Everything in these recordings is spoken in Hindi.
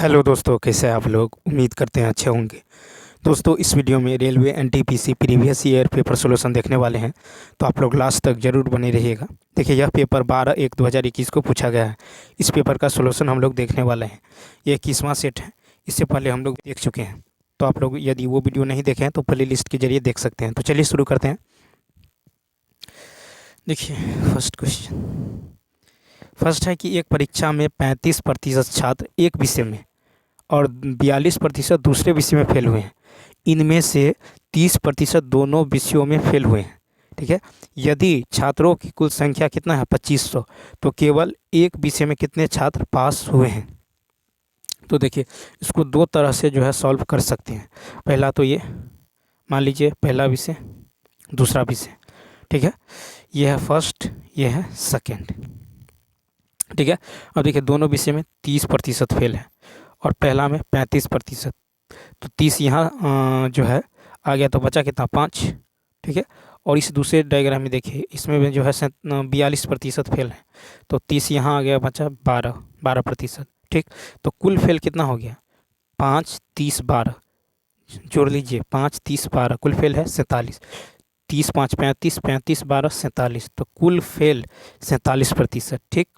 हेलो दोस्तों, कैसे हैं आप लोग। उम्मीद करते हैं अच्छे होंगे। दोस्तों, इस वीडियो में railway NTPC previous year paper solution देखने वाले हैं, तो आप लोग लास्ट तक ज़रूर बने रहिएगा। देखिए, यह पेपर 12/1/2021 को पूछा गया है। इस पेपर का सॉल्यूशन हम लोग देखने वाले हैं। ये 21वां सेट है। इससे पहले हम लोग देख चुके हैं, तो आप लोग यदि वो वीडियो नहीं देखे हैं तो प्ले लिस्ट के जरिए देख सकते हैं। तो चलिए शुरू करते हैं। देखिए, फर्स्ट है कि एक परीक्षा में 35% छात्र एक विषय में और 42% दूसरे विषय में फेल हुए हैं। इनमें से 30% दोनों विषयों में फेल हुए हैं। ठीक है। यदि छात्रों की कुल संख्या कितना है 2500, तो केवल एक विषय में कितने छात्र पास हुए हैं। तो देखिए, इसको दो तरह से जो है सॉल्व कर सकते हैं। पहला तो ये मान लीजिए, पहला विषय दूसरा विषय। ठीक है, ये है फर्स्ट, ये है सेकेंड। ठीक है। अब देखिए, दोनों विषय में 30% फेल है और पहला में 35%। तो 30 यहाँ जो है आ गया, तो बचा कितना 5। ठीक है। और इस दूसरे डायग्राम में देखिए, इसमें भी जो है 42% फेल है, तो 30 यहाँ आ गया, बचा 12%। ठीक। तो कुल फेल कितना हो गया 5, 30, 12 जोड़ लीजिए। 5, 30, 12 कुल फेल है 47। 30, 5, 35, 35, 12, 47। तो कुल फेल 47%। ठीक।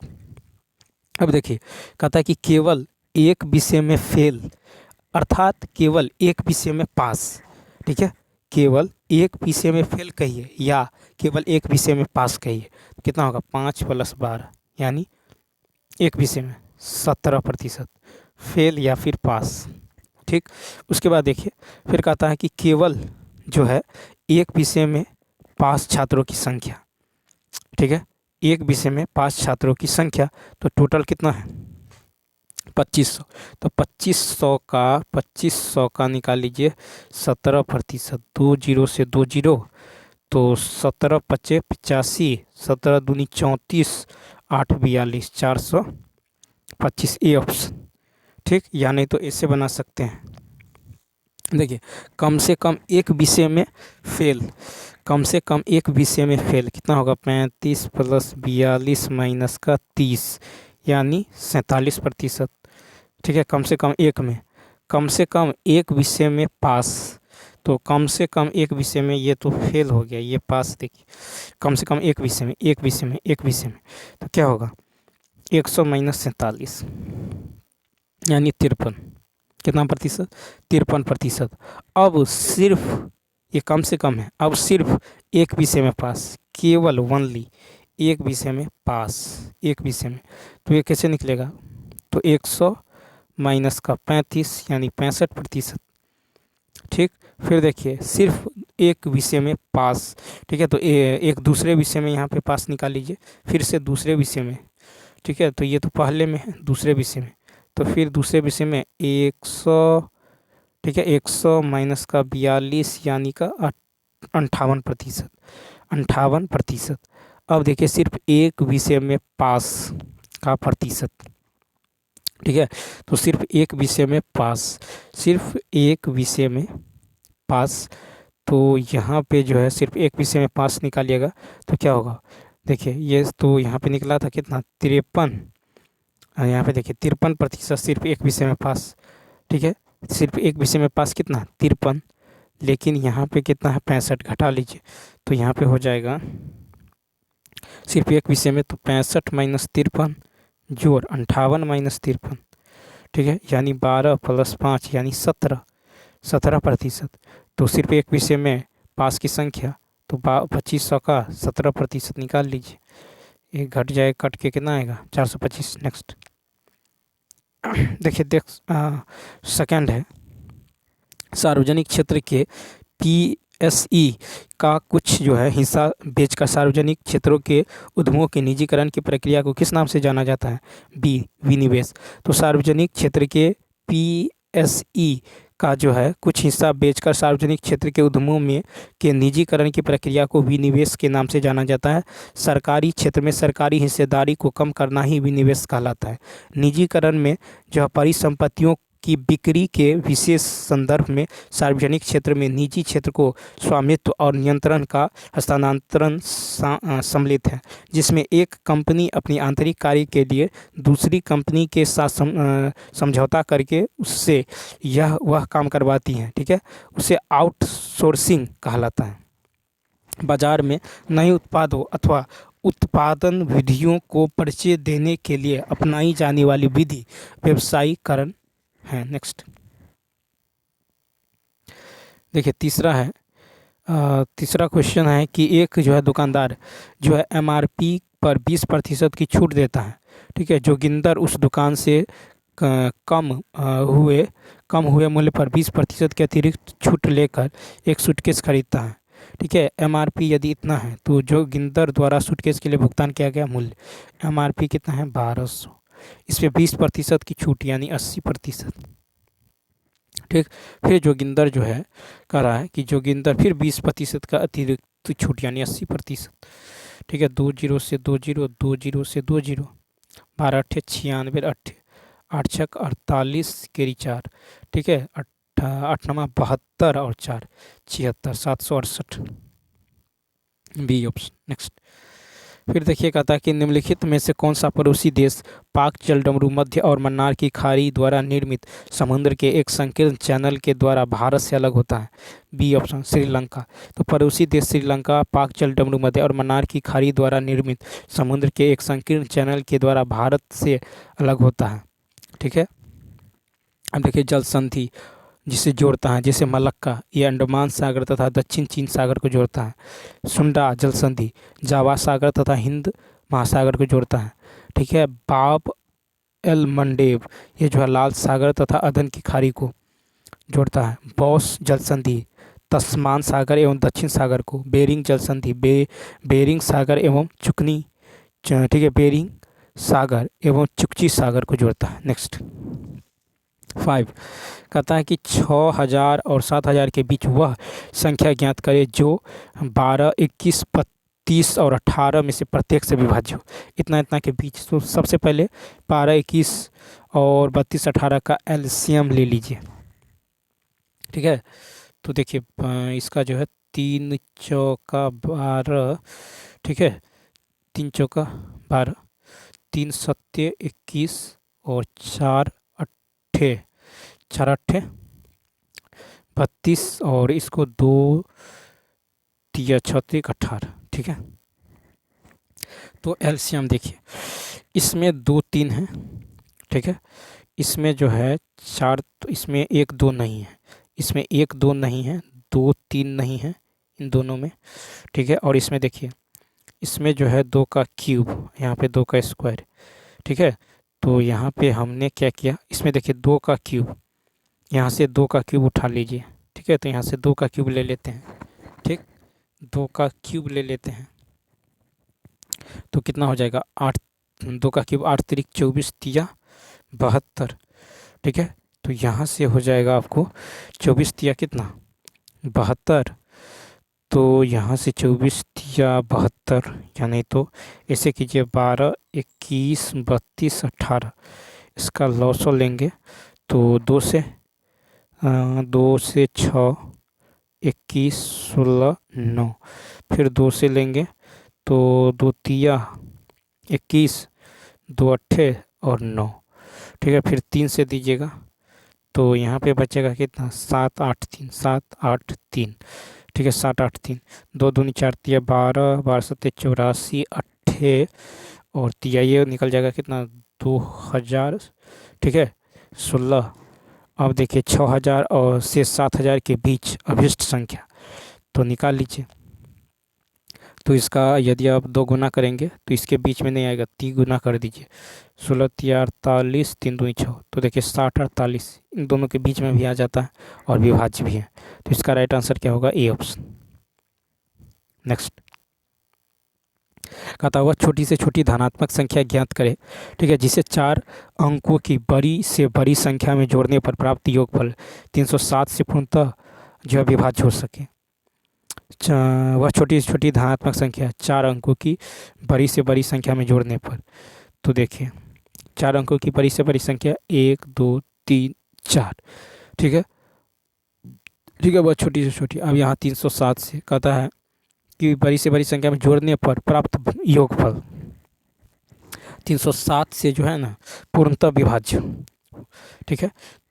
अब देखिए, कहता है कि केवल एक विषय में फेल, अर्थात केवल एक विषय में पास। ठीक है। केवल एक विषय में फेल कहिए या केवल एक विषय में पास कहिए, कितना होगा 5 + 12, यानी एक विषय में 17% फेल या फिर पास। ठीक। उसके बाद देखिए, फिर कहता है कि केवल जो है एक विषय में पास छात्रों की संख्या। ठीक है। एक विषय में पास छात्रों की संख्या, तो टोटल कितना है 2500। तो 2500 का निकाल लीजिए 17%। 2 0 से 2 0, तो 17 × 5 = 85, 17 दूनी 34, 8 42, 425। A option. ठीक। या नहीं तो ऐसे बना सकते हैं। देखिए, कम से कम एक विषय में फेल, कम से कम एक विषय में फेल कितना होगा 35 + 42 - 30, यानी 47%। ठीक है। कम से कम एक में, कम से कम एक विषय में पास, तो कम से कम एक विषय में, ये तो फेल हो गया, ये पास। देखिए, कम से कम एक विषय में, एक विषय में, एक विषय में, तो क्या होगा 100 - 47, यानी 53। कितना प्रतिशत 53%। अब सिर्फ ये कम से कम है, अब सिर्फ एक विषय में पास, केवल ओनली एक विषय में पास, एक विषय में। तो ये कैसे निकलेगा, तो 100 - 35, यानी 65%। ठीक। फिर देखिए, सिर्फ एक विषय में पास। ठीक है। तो एक दूसरे विषय में यहाँ पे पास निकाल लीजिए, फिर से दूसरे विषय में। ठीक है। तो ये तो पहले में है, दूसरे विषय में, तो फिर दूसरे विषय में 100। ठीक है। 100 - 42, यानी का 58%, 58%। अब देखिए, सिर्फ एक विषय में पास का प्रतिशत। ठीक है। तो सिर्फ एक विषय में पास, सिर्फ एक विषय में पास, तो यहाँ पे जो है सिर्फ एक विषय में पास निकालिएगा, तो क्या होगा। देखिए, ये तो यहाँ पे निकला था कितना 53, यहाँ पे देखिए 53% सिर्फ एक विषय में पास। ठीक है। सिर्फ एक विषय में पास कितना 53, लेकिन यहाँ पे कितना है 65, घटा लीजिए, तो यहाँ पे हो जाएगा सिर्फ एक विषय में, तो 65 - 53 जोड़ 58 - 53। ठीक है। यानी 12 + 5, यानी 17%। तो सिर्फ एक विषय में पास की संख्या, तो 2500 का 17% निकाल लीजिए, ये घट जाए, कट के कितना आएगा 425। नेक्स्ट देखिए, सेकंड है, सार्वजनिक क्षेत्र के पीएसई का कुछ जो है हिस्सा बेचकर सार्वजनिक क्षेत्रों के उद्यमों के निजीकरण की प्रक्रिया को किस नाम से जाना जाता है। बी, विनिवेश। तो सार्वजनिक क्षेत्र के पीएसई का जो है कुछ हिस्सा बेचकर सार्वजनिक क्षेत्र के उद्यमों में के निजीकरण की प्रक्रिया को विनिवेश के नाम से जाना जाता है। सरकारी क्षेत्र में सरकारी हिस्सेदारी को कम करना ही विनिवेश कहलाता है। निजीकरण में जो परिसंपत्तियों की बिक्री के विशेष संदर्भ में सार्वजनिक क्षेत्र में निजी क्षेत्र को स्वामित्व और नियंत्रण का हस्तांतरण सम्मिलित है, जिसमें एक कंपनी अपनी आंतरिक कार्य के लिए दूसरी कंपनी के साथ समझौता करके उससे वह काम करवाती है। ठीक है, उसे आउटसोर्सिंग कहलाता है। बाजार में नए उत्पादों अथवा उत्पादन विधियों को परिचय देने के लिए अपनाई जाने वाली विधि व्यवसायीकरण है। नेक्स्ट देखिए, तीसरा क्वेश्चन है कि एक जो है दुकानदार जो है एमआरपी पर 20% की छूट देता है। ठीक है, जोगिंदर उस दुकान से कम हुए मूल्य पर 20% के अतिरिक्त छूट लेकर एक सूटकेस खरीदता है। ठीक है, एमआरपी यदि इतना है तो जोगिंदर द्वारा सूटकेस के लिए भुगतान किया गया मूल्य एमआरपी कितना है 1200, इस पर 20% की छूट यानी 80%। ठीक, फिर जोगिंदर जो है कह रहा है कि जोगिंदर फिर 20% का अतिरिक्त छूट यानी 80%। ठीक है, 20 से 20, 20 से 20, 12 अट्ठे 96, 8 छक 48 केरी 4। ठीक है, 8 नमा 72 और 4 76, 768 बी ऑप्शन। नेक्स्ट फिर देखिए, कहता है कि निम्नलिखित में से कौन सा पड़ोसी देश पाक जलडमरू मध्य और मन्नार की खाड़ी द्वारा निर्मित समुद्र के एक संकीर्ण चैनल के द्वारा भारत से अलग होता है। B option Sri Lanka. तो पड़ोसी देश श्रीलंका पाक जलडमरू मध्य और मन्नार की खाड़ी द्वारा निर्मित समुद्र के एक संकीर्ण चैनल के द्वारा भारत से अलग होता है। ठीक है, अब देखिए जल संधि जिसे जोड़ता है, जैसे मलक्का ये अंडमान सागर तथा दक्षिण चीन सागर को जोड़ता है। सुंडा जल संधि जावा सागर तथा हिंद महासागर को जोड़ता है। ठीक है, बाब एल मंडेब ये जो है लाल सागर तथा अदन की खाड़ी को जोड़ता है। बॉस जल संधि तस्मान सागर एवं दक्षिण सागर को। बेरिंग जल संधि बेरिंग सागर एवं चुकनी ठीक है बेरिंग सागर एवं चुकची सागर को जोड़ता है। नेक्स्ट 5 कहता है कि 6000 और 7000 के बीच वह संख्या ज्ञात करे जो 12, 21, 32 और 18 में से प्रत्येक से विभाज्य हो। इतना के बीच। तो सबसे पहले 12, 21 और 32, 18 का एलसीएम ले लीजिए। ठीक है, तो देखिए इसका जो है 3 चौका 12। ठीक है, 3 चौका 12, 3 सत्ते 21 और 4 अट्ठे 32 और इसको 2 तिया 36 18। ठीक है, तो एलसीएम देखिए इसमें 2 3 है। ठीक है, इसमें जो है 4, तो इसमें 1 2 नहीं है, इसमें 1 2 नहीं है, 2 3 नहीं है इन दोनों में। ठीक है, और इसमें देखिए इसमें जो है 2 का क्यूब, यहाँ पे 2 का स्क्वायर। ठीक है, तो यहाँ पे हमने क्या किया, इसमें देखिए 2 का क्यूब, यहाँ से 2 का क्यूब उठा लीजिए। ठीक है, तो यहाँ से 2 का क्यूब ले लेते हैं। ठीक, 2 का क्यूब ले लेते हैं तो कितना हो जाएगा 8, 2 का क्यूब 8 तिरिक 24 तिया 72। ठीक है, तो यहाँ से हो जाएगा आपको 24 तिया कितना 72, तो यहाँ से 24 तिया 72 यानी तो ऐसे कीजिए 12, 21, 32, 18 इसका लॉसो लेंगे तो 2 से 6, 21, 16, 9 फिर 2 से लेंगे तो 2 तिया 21, 2 अट्ठे और 9। ठीक है, फिर 3 से दीजिएगा तो यहाँ पे बचेगा कितना 7 8 3 7 8 3। ठीक है, 7 8 3 2 दूनी 4 तिया 12, 12 सत्ते 84 अट्ठे और तिया ये निकल जाएगा कितना 2000। ठीक है, 16। अब देखिए 6000 और से 7000 के बीच अभिष्ट संख्या तो निकाल लीजिए। तो इसका यदि आप 2 गुना करेंगे तो इसके बीच में नहीं आएगा, 3 गुना कर दीजिए। 16 तिया 48, 3 दूनी 6, तो देखिए 60 48 इन दोनों के बीच में भी आ जाता है और विभाज्य भी है। तो इसका राइट आंसर क्या होगा ए ऑप्शन। नेक्स्ट कहता हुआ छोटी से छोटी धनात्मक संख्या ज्ञात करें। ठीक है, जिसे 4 अंकों की बड़ी से बड़ी संख्या में जोड़ने पर प्राप्त योगफल 307 से पूर्णतः जो है विभाज्य हो सके। वह छोटी से छोटी धनात्मक संख्या 4 अंकों की बड़ी से बड़ी संख्या में जोड़ने पर। तो देखिए 4 अंकों की बड़ी से बड़ी संख्या 1 2 3 4। ठीक है, ठीक है, बहुत छोटी से छोटी। अब यहाँ 307 से कहता है कि बड़ी से बड़ी संख्या में जोड़ने पर प्राप्त योगफल 307 से जो है ना पूर्णतः विभाज्य। ठीक है,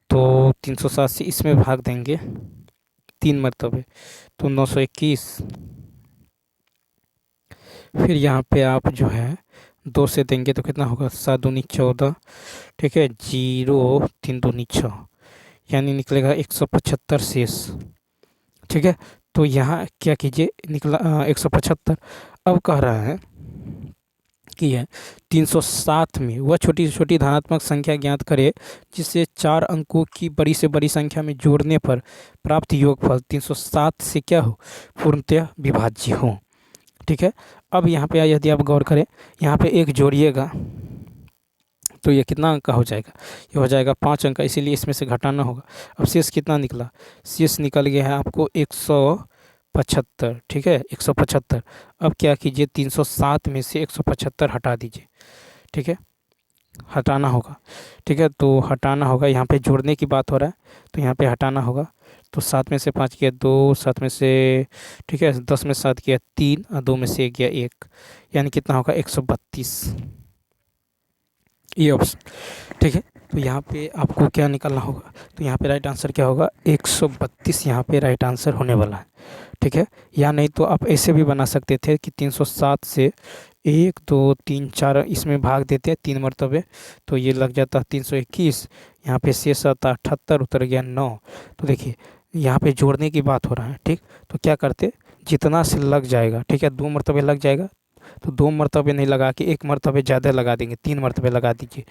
तो 307 से इसमें भाग देंगे 3 मरतबे, तो 921। फिर यहाँ पे आप जो है 2 से देंगे तो कितना होगा, 7 दूनी 14। ठीक है, 0 3 दूनी 6, यानी निकलेगा 175 शेष। ठीक है, तो यहाँ क्या कीजिए, निकला 175। अब कह रहा है कि है 307 में वह छोटी से छोटी धनात्मक संख्या ज्ञात करे जिसे 4 अंकों की बड़ी से बड़ी संख्या में जोड़ने पर प्राप्त योगफल 307 से क्या हो, पूर्णतः विभाज्य हो। ठीक है, अब यहाँ पे यदि आप गौर करें, यहाँ पे एक जोड़िएगा तो ये कितना अंक का हो जाएगा, ये हो जाएगा 5 अंक का, इसीलिए इसमें से घटाना होगा। अब शेष कितना निकला, शेष निकल गया है आपको 175। ठीक है, 175। अब क्या कीजिए, 307 में से 175 हटा दीजिए। ठीक है, हटाना होगा। ठीक है, तो हटाना होगा, यहाँ पे जोड़ने की बात हो रहा है तो यहाँ पे हटाना होगा। तो 7 में से 5 गया 2, 7 में से, ठीक है, 10 में 7 गया 3 और 2 में से 1 गया 1, यानी कितना होगा 132, ये ऑप्शन। ठीक है, तो यहाँ पे आपको क्या निकालना होगा, तो यहाँ पे राइट आंसर क्या होगा, 132 यहाँ पे राइट आंसर होने वाला है। ठीक है, या नहीं तो आप ऐसे भी बना सकते थे कि 307 से 1 2 3 4 इसमें भाग देते हैं 3 मरतबे, तो ये लग जाता है 321। यहाँ पे शेष आता 78, उतर गया 9। तो देखिए यहाँ पे जोड़ने की बात हो रहा है। ठीक, तो क्या करते, जितना से लग जाएगा, ठीक है, 2 मरतबे लग जाएगा, तो 2 मरतबे नहीं लगा के 1 मरतबे ज़्यादा लगा देंगे, 3 मरतबे लगा दीजिए।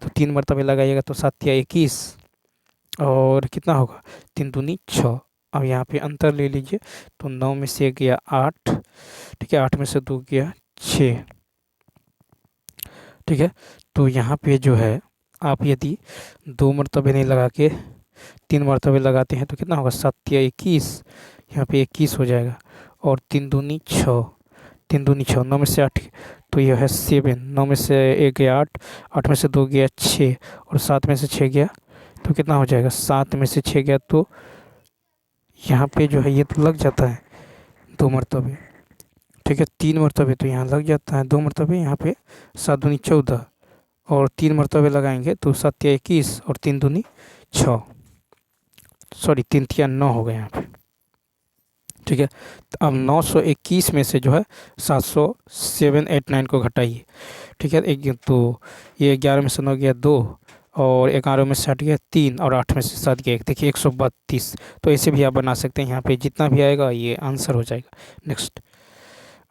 तो 3 मरतबे लगाइएगा तो 7 या 21, और कितना होगा 3 दूनी 6। अब यहाँ पे अंतर ले लीजिए, तो 9 में से गया 8, ठीक है, 8 में से 2 गया 6। ठीक है, तो यहाँ पे जो है आप यदि 2 मरतबे नहीं लगा के 3 मरतबे लगाते हैं तो कितना होगा, 7 या 21, यहाँ पे 21 हो जाएगा। और 3 दूनी 6, 3 दूनी 6, 9 में से 8, तो यह है 7। 9 में से 1 गया 8, 8 में से 2 गया 6, और 7 में से 6 गया तो कितना हो जाएगा, 7 में से 6 गया तो यहाँ पे जो है ये तो लग जाता है 2 मरतबे। ठीक है, 3 मरतबे तो यहाँ लग जाता है 2 मरतबे, यहाँ पे 7 दूनी 14, और 3 मरतबे लगाएंगे तो 7 या 21, और 3 दूनी 6, सॉरी 3 तिया 9 हो गए यहाँ पे। ठीक है, तो अब 921 में से जो है 789 को घटाइए। ठीक है, एक तो ये 11 में से 9 गया 2, और 11 में से 8 गया 3, और 8 में से 7 गया 1, देखिए 132। तो ऐसे भी आप बना सकते हैं, यहाँ पे जितना भी आएगा ये आंसर हो जाएगा। नेक्स्ट,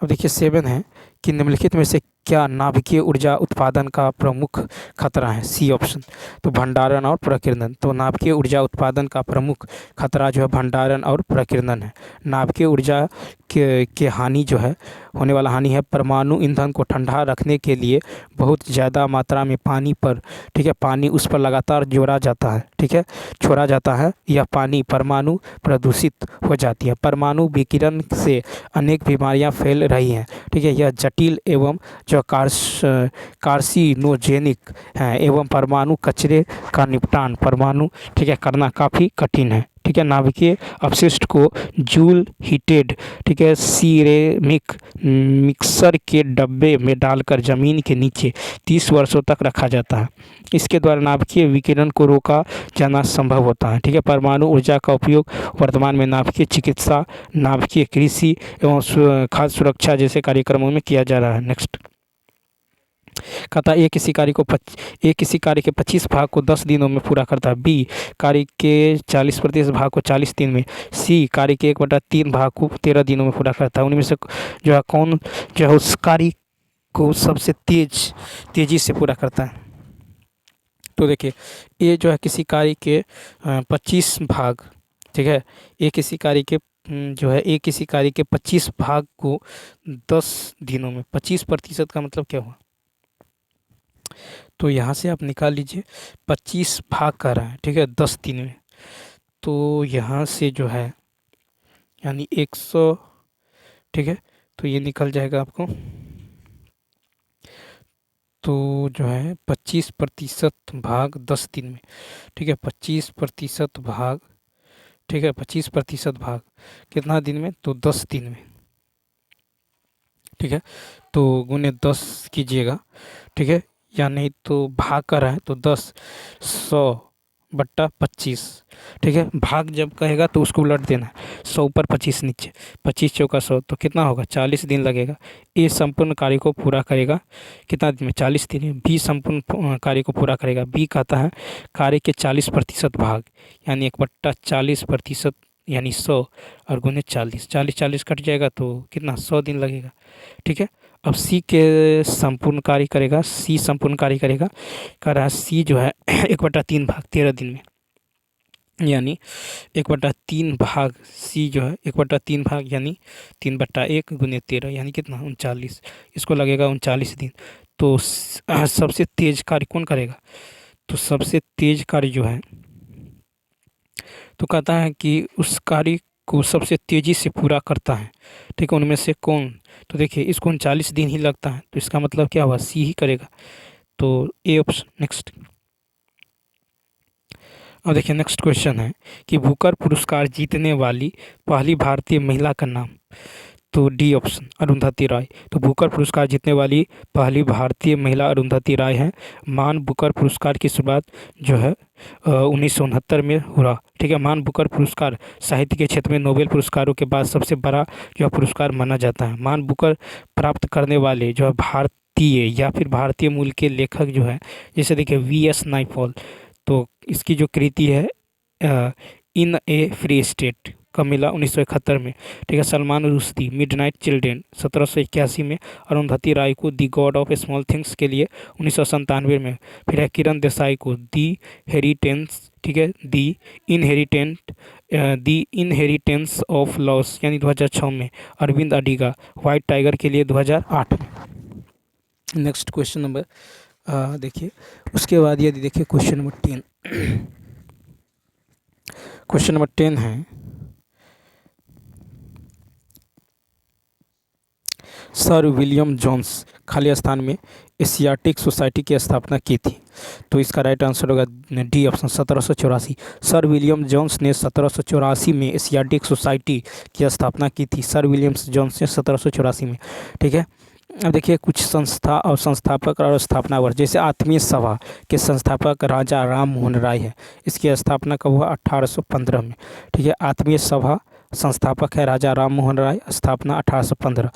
अब देखिए 7 है कि निम्नलिखित में से क्या नाभिकीय ऊर्जा उत्पादन का प्रमुख खतरा है, सी ऑप्शन। तो भंडारण और प्रकीर्णन, तो नाभिकीय ऊर्जा उत्पादन का प्रमुख खतरा जो है भंडारण और प्रकीर्णन है। नाभिकीय ऊर्जा के हानि जो है, होने वाला हानि है, परमाणु ईंधन को ठंडा रखने के लिए बहुत ज़्यादा मात्रा में पानी पर, ठीक है, पानी उस पर लगातार जोड़ा जाता है, ठीक है, छोड़ा जाता है। यह पानी परमाणु प्रदूषित हो जाती है। परमाणु विकिरण से अनेक बीमारियां फैल रही हैं। ठीक है, यह जटिल एवं जो कार्सिनोजेनिक हैं, एवं परमाणु कचरे का निपटान परमाणु, ठीक है, करना काफ़ी कठिन है। ठीक है, नाभिकीय अपशिष्ट को जूल हीटेड, ठीक है, सिरेमिक मिक्सर के डब्बे में डालकर ज़मीन के नीचे 30 वर्षों तक रखा जाता है। इसके द्वारा नाभिकीय विकिरण को रोका जाना संभव होता है। ठीक है, परमाणु ऊर्जा का उपयोग वर्तमान में नाभिकीय चिकित्सा, नाभिकीय कृषि एवं खाद्य सुरक्षा जैसे कार्यक्रमों में किया जा रहा है। नेक्स्ट, कहता है एक किसी कार्य के 25 भाग को 10 दिनों में पूरा करता है। बी, कार्य के 40% भाग को 40 दिन में। सी, कार्य के 1/3 भाग को 13 दिनों में पूरा करता है। उनमें से जो है कौन जो है उस कार्य को सबसे तेजी से पूरा करता है। तो देखिए ये जो है किसी कार्य के 25 भाग, ठीक है, ये किसी कार्य के जो है एक किसी कार्य के 25 भाग को 10 दिनों में, 25% का मतलब क्या हुआ, तो यहाँ से आप निकाल लीजिए 25 भाग कर रहा है, ठीक है, 10 दिन में, तो यहाँ से जो है यानी 100, ठीक है, तो ये निकल जाएगा आपको, तो जो है 25% भाग 10 दिन में, ठीक है, 25% भाग, ठीक है, 25% भाग कितना दिन में, तो 10 दिन में, ठीक है, तो गुने 10 कीजिएगा, ठीक है, या नहीं तो भाग कर रहा है तो 10 100/25, ठीक है, भाग जब कहेगा तो उसको उलट देना है, 100 ऊपर 25 नीचे, 25 चौका 100, तो कितना होगा, 40 दिन लगेगा। ए संपूर्ण कार्य को पूरा करेगा कितना दिन में, 40 दिन में। बी संपूर्ण कार्य को पूरा करेगा, बी कहता है कार्य के 40% भाग, यानी 1/40%, यानी 100 और गुने 40, 40 कट जाएगा तो कितना, 100 दिन लगेगा, ठीक है। अब सी के संपूर्ण कार्य करेगा, सी संपूर्ण कार्य करेगा, कह रहा है सी जो है 1/3 भाग 13 दिन में, यानी 1/3 भाग, सी जो है 1/3 भाग यानी 3/1 गुने 13, यानी कितना, 39, इसको लगेगा 39 दिन। तो सबसे तेज कार्य कौन करेगा, तो सबसे तेज कार्य जो है, तो कहता है कि उस कार्य को सबसे तेजी से पूरा करता है, ठीक है, उनमें से कौन, तो देखिए इसको 39 दिन ही लगता है, तो इसका मतलब क्या हुआ, सी ही करेगा, तो ए ऑप्शन। नेक्स्ट, अब देखिए नेक्स्ट क्वेश्चन है कि बुकर पुरस्कार जीतने वाली पहली भारतीय महिला का नाम, तो डी ऑप्शन अरुंधति राय। तो बुकर पुरस्कार जीतने वाली पहली भारतीय महिला अरुंधति राय हैं। मान बुकर पुरस्कार की शुरुआत जो है 1969 में हुआ, ठीक है। मान बुकर पुरस्कार साहित्य के क्षेत्र में नोबेल पुरस्कारों के बाद सबसे बड़ा जो पुरस्कार माना जाता है। मान बुकर प्राप्त करने वाले जो है भारतीय या फिर भारतीय मूल के लेखक जो है, जैसे देखिए वी.एस. नायपॉल, तो इसकी जो कृति है इन ए फ्री स्टेट कब मिला, 1971 में, ठीक है। सलमान रुश्दी मिडनाइट चिल्ड्रेन 1781 में, अरुंधति राय को दी गॉड ऑफ स्मॉल थिंग्स के लिए 1997 में, फिर है किरण देसाई को दी हेरिटेंस, ठीक है, दी इनहेरिटेंस ऑफ लॉस यानी 2006 में, अरविंद अडिगा व्हाइट टाइगर के लिए 2008 में। नेक्स्ट क्वेश्चन नंबर देखिए, उसके बाद यदि देखिए क्वेश्चन नंबर 10 क्वेश्चन नंबर 10 है सर विलियम जोन्स खाली स्थान में एशियाटिक सोसाइटी की स्थापना की थी, तो इसका राइट आंसर होगा D option 1784। Sir William Jones ने 1784 में एशियाटिक सोसाइटी की स्थापना की थी, सर विलियम जोन्स ने 1784 में, ठीक है। अब देखिए कुछ संस्था और संस्थापक और स्थापना वर्ष, जैसे आत्मीय सभा के संस्थापक राजा राम मोहन राय है, इसकी स्थापना कब हुआ, 1815 में, ठीक है। आत्मीय सभा संस्थापक है राजा राम मोहन राय, स्थापना 1815।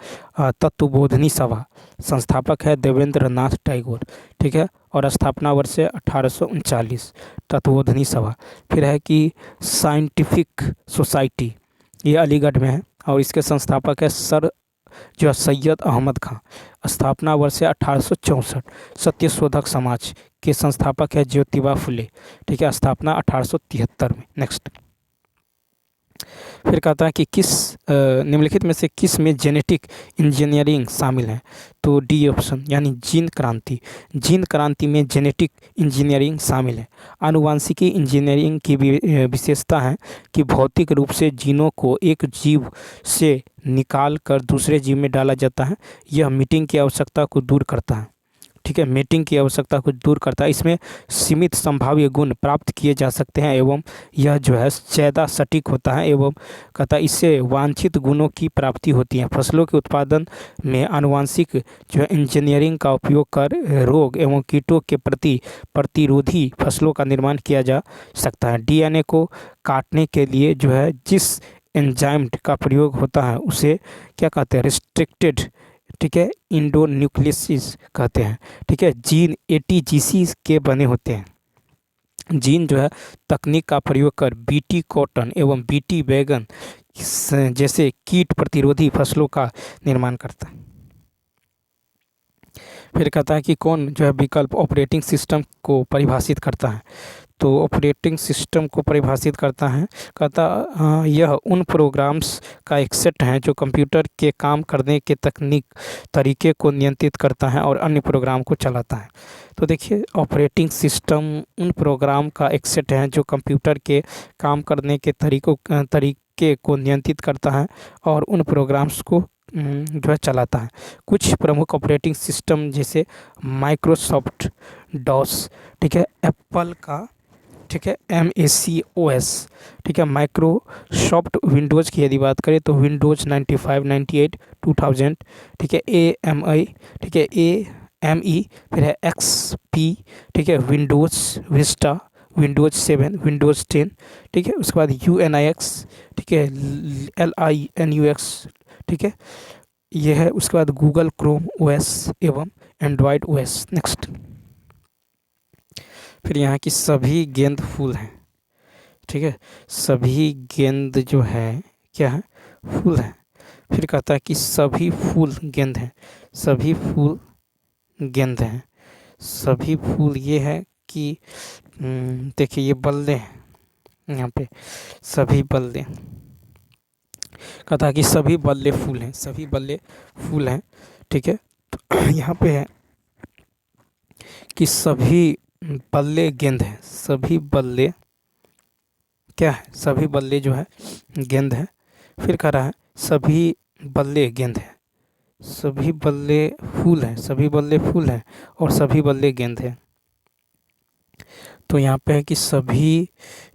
तत्वबोधिनी सभा संस्थापक है देवेंद्र नाथ टैगोर, ठीक है, और स्थापना वर्ष है 1839 तत्वबोधिनी सभा। फिर है कि साइंटिफिक सोसाइटी, ये अलीगढ़ में है और इसके संस्थापक है सर जो है सैयद अहमद खां, स्थापना वर्ष है 1864। सत्यशोधक समाज के संस्थापक है ज्योतिबा फुले, ठीक है, स्थापना 1873 में। नेक्स्ट, फिर कहता है कि किस निम्नलिखित में से किस में जेनेटिक इंजीनियरिंग शामिल है, तो डी ऑप्शन यानी जीन क्रांति। जीन क्रांति में जेनेटिक इंजीनियरिंग शामिल है। आनुवांशिकी इंजीनियरिंग की विशेषता है कि भौतिक रूप से जीनों को एक जीव से निकाल कर दूसरे जीव में डाला जाता है। यह मीटिंग की आवश्यकता को दूर करता है, ठीक है, मीटिंग की आवश्यकता को दूर करता है। इसमें सीमित संभाव्य गुण प्राप्त किए जा सकते हैं एवं यह जो है ज़्यादा सटीक होता है एवं कहता है इससे वांछित गुणों की प्राप्ति होती है। फसलों के उत्पादन में आनुवांशिक जो है इंजीनियरिंग का उपयोग कर रोग एवं कीटों के प्रति प्रतिरोधी फसलों का निर्माण किया जा सकता है। डीएनए को काटने के लिए जो है जिस एंजाइम का प्रयोग होता है उसे क्या कहते हैं, रिस्ट्रिक्टेड, ठीक है, इंडोन्यूक्लियस कहते हैं, ठीक है। जीन एटीजीसी के बने होते हैं। जीन जो है तकनीक का प्रयोग कर बीटी कॉटन एवं बीटी बैगन जैसे कीट प्रतिरोधी फसलों का निर्माण करता है। फिर कहता है कि कौन जो है विकल्प ऑपरेटिंग सिस्टम को परिभाषित करता है, तो ऑपरेटिंग सिस्टम को परिभाषित करता है, कहता यह उन प्रोग्राम्स का एक सेट है जो कंप्यूटर के काम करने के तरीके को नियंत्रित करता है और अन्य प्रोग्राम को चलाता है। तो देखिए ऑपरेटिंग सिस्टम उन प्रोग्राम का एक सेट है जो कंप्यूटर के काम करने के तरीके को नियंत्रित करता है और उन प्रोग्राम्स को जो है चलाता है। कुछ प्रमुख ऑपरेटिंग सिस्टम जैसे माइक्रोसॉफ्ट डॉस, ठीक है, एप्पल का, ठीक है, MAC OS, ठीक है, माइक्रोसॉफ्ट विंडोज़ की यदि बात करें तो विंडोज़ 95, 98, 2000, ठीक है, AMI, ठीक है, AME, फिर है XP, ठीक है, विंडोज़ विस्टा, विंडोज़ 7, विंडोज़ 10, ठीक है, उसके बाद UNIX, ठीक है, LINUX, ठीक है, यह है। उसके बाद गूगल क्रोम OS एवं एंड्रॉयड OS। नेक्स्ट, फिर यहाँ की सभी गेंद फूल हैं, ठीक है, सभी गेंद जो है क्या है, फूल है। फिर कहता है कि सभी फूल गेंद हैं, सभी फूल गेंद हैं, सभी फूल ये है कि देखिए ये बल्ले हैं यहाँ पे, सभी बल्ले, कहता है कि सभी बल्ले फूल हैं, सभी बल्ले फूल हैं, ठीक है। तो यहाँ पे है कि सभी बल्ले गेंद हैं, सभी बल्ले क्या है, सभी बल्ले जो है गेंद है। फिर कह रहा है सभी बल्ले गेंद है, सभी बल्ले फूल हैं, सभी बल्ले फूल हैं और सभी बल्ले गेंद है। तो यहाँ पे है कि सभी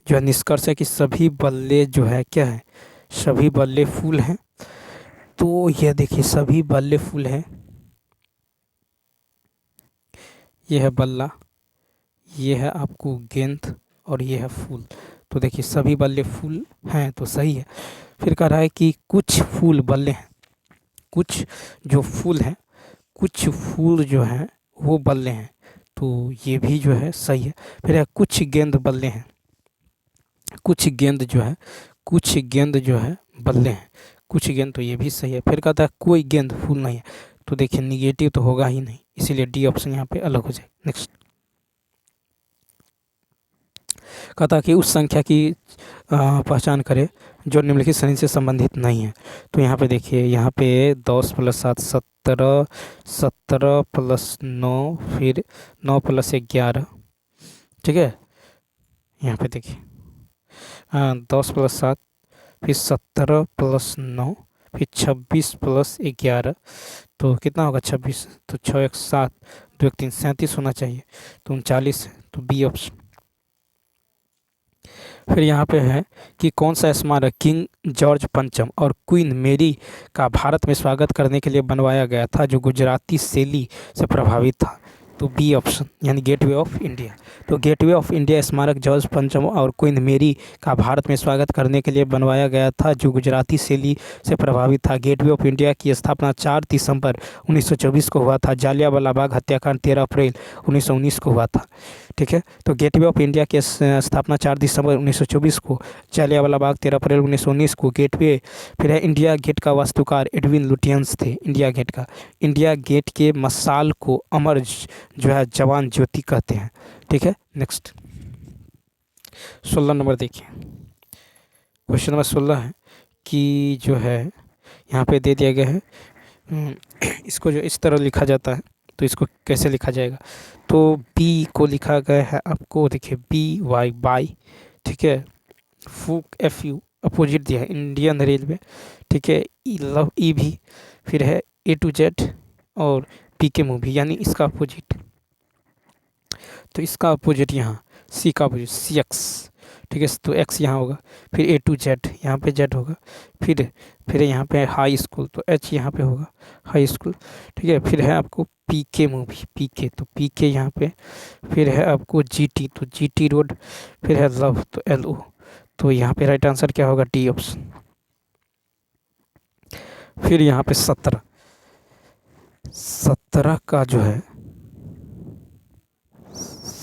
जो है निष्कर्ष है कि सभी बल्ले जो है क्या है, सभी बल्ले फूल हैं। तो यह देखिए सभी बल्ले फूल हैं, यह है बल्ला, ये है आपको गेंद और ये है फूल। तो देखिए सभी बल्ले फूल हैं तो सही है। फिर कह रहा है कि कुछ फूल बल्ले हैं, कुछ जो फूल हैं, कुछ फूल जो हैं वो बल्ले हैं, तो ये भी जो है सही है। फिर है कुछ गेंद बल्ले हैं, कुछ गेंद जो है, कुछ गेंद जो है बल्ले हैं, कुछ गेंद, तो ये भी सही है। फिर कहता है कोई गेंद फूल नहीं है, तो देखिए निगेटिव तो होगा ही नहीं, इसीलिए डी ऑप्शन यहाँ पे अलग हो जाए। नेक्स्ट, कहता कि उस संख्या की पहचान करें जो निम्नलिखित श्रेणी से संबंधित नहीं है। तो यहाँ पे देखिए, यहाँ पे 10 + 7 17, 17 + 9, फिर 9 + 11, ठीक है। यहाँ पे देखिए 10 + 7, फिर 17 + 9, फिर 26 + 11, तो कितना होगा 26, तो 6 1 7, 2 1 3 37 होना चाहिए, तो 39 है, तो बी ऑप्शन। फिर यहाँ पे है कि कौन सा स्मारक किंग जॉर्ज पंचम और क्वीन मेरी का भारत में स्वागत करने के लिए बनवाया गया था जो गुजराती शैली से प्रभावित था। तो बी ऑप्शन यानी गेटवे ऑफ इंडिया। तो गेटवे ऑफ इंडिया स्मारक जॉर्ज पंचम और क्वीन मेरी का भारत में स्वागत करने के लिए बनवाया गया था जो गुजराती शैली से प्रभावित था। गेटवे ऑफ इंडिया की स्थापना 4 दिसंबर 1924 को हुआ था। जालियांवाला बाग हत्याकांड 13 अप्रैल 1919 को हुआ था, ठीक है। तो गेटवे ऑफ इंडिया की स्थापना 4 दिसंबर 1924 को, जालियांवाला बाग 13 अप्रैल 1919 को। गेटवे, फिर है इंडिया गेट का वास्तुकार एडविन लुटियंस थे। इंडिया गेट का, इंडिया गेट के मसाल को अमर जो है जवान ज्योति कहते हैं, ठीक है। नेक्स्ट 16 नंबर देखिए, क्वेश्चन नंबर 16 है कि जो है यहाँ पे दे दिया गया है इसको जो इस तरह लिखा जाता है, तो इसको कैसे लिखा जाएगा। तो बी को लिखा गया है आपको, देखिए BY बाई, ठीक है, फूक FU अपोजिट दिया है इंडियन रेलवे, ठीक है, लव ई भी, फिर है A to Z और PK मूवी यानी इसका अपोजिट। तो इसका अपोजिट यहाँ सी का अपोजिट CX, ठीक है, तो X यहाँ होगा, फिर A to Z यहाँ पे Z होगा, फिर यहाँ पे हाई स्कूल तो H यहाँ पे होगा हाई स्कूल, ठीक है। फिर है आपको PK मूवी PK, तो PK यहाँ पे, फिर है आपको GT तो GT रोड, फिर है लव तो LO, तो यहाँ पे राइट आंसर क्या होगा डी ऑप्शन। फिर यहाँ पे 17 का जो है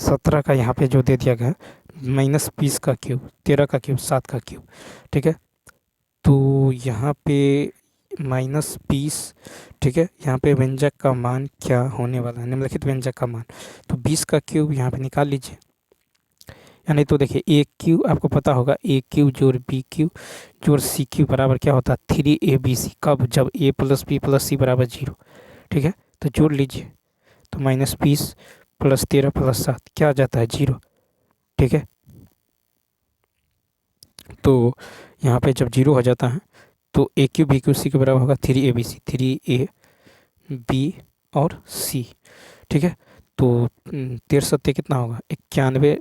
17 का यहाँ पे जो दे दिया गया -20 का क्यूब, 13 का क्यूब, 7 का क्यूब, ठीक है। तो यहाँ पे -20, ठीक है, यहाँ पे व्यंजक का मान क्या होने वाला है, निम्नलिखित व्यंजक का मान। तो 20 का क्यूब यहाँ पे निकाल लीजिए, यानी तो देखिए AQ आपको पता होगा, AQ जोड़ BQ जोड़ CQ बराबर क्या होता है 3ABC। कब, जब A + B + C = 0, ठीक है। तो जोड़ लीजिए, तो -20 + 13 + 7 क्या आ जाता है 0, ठीक है। तो यहाँ पे जब 0 हो जाता है तो ए क्यू बी क्यू सी के बराबर होगा 3 ABC, 3 A B और C, ठीक है। तो 13 कितना होगा 91,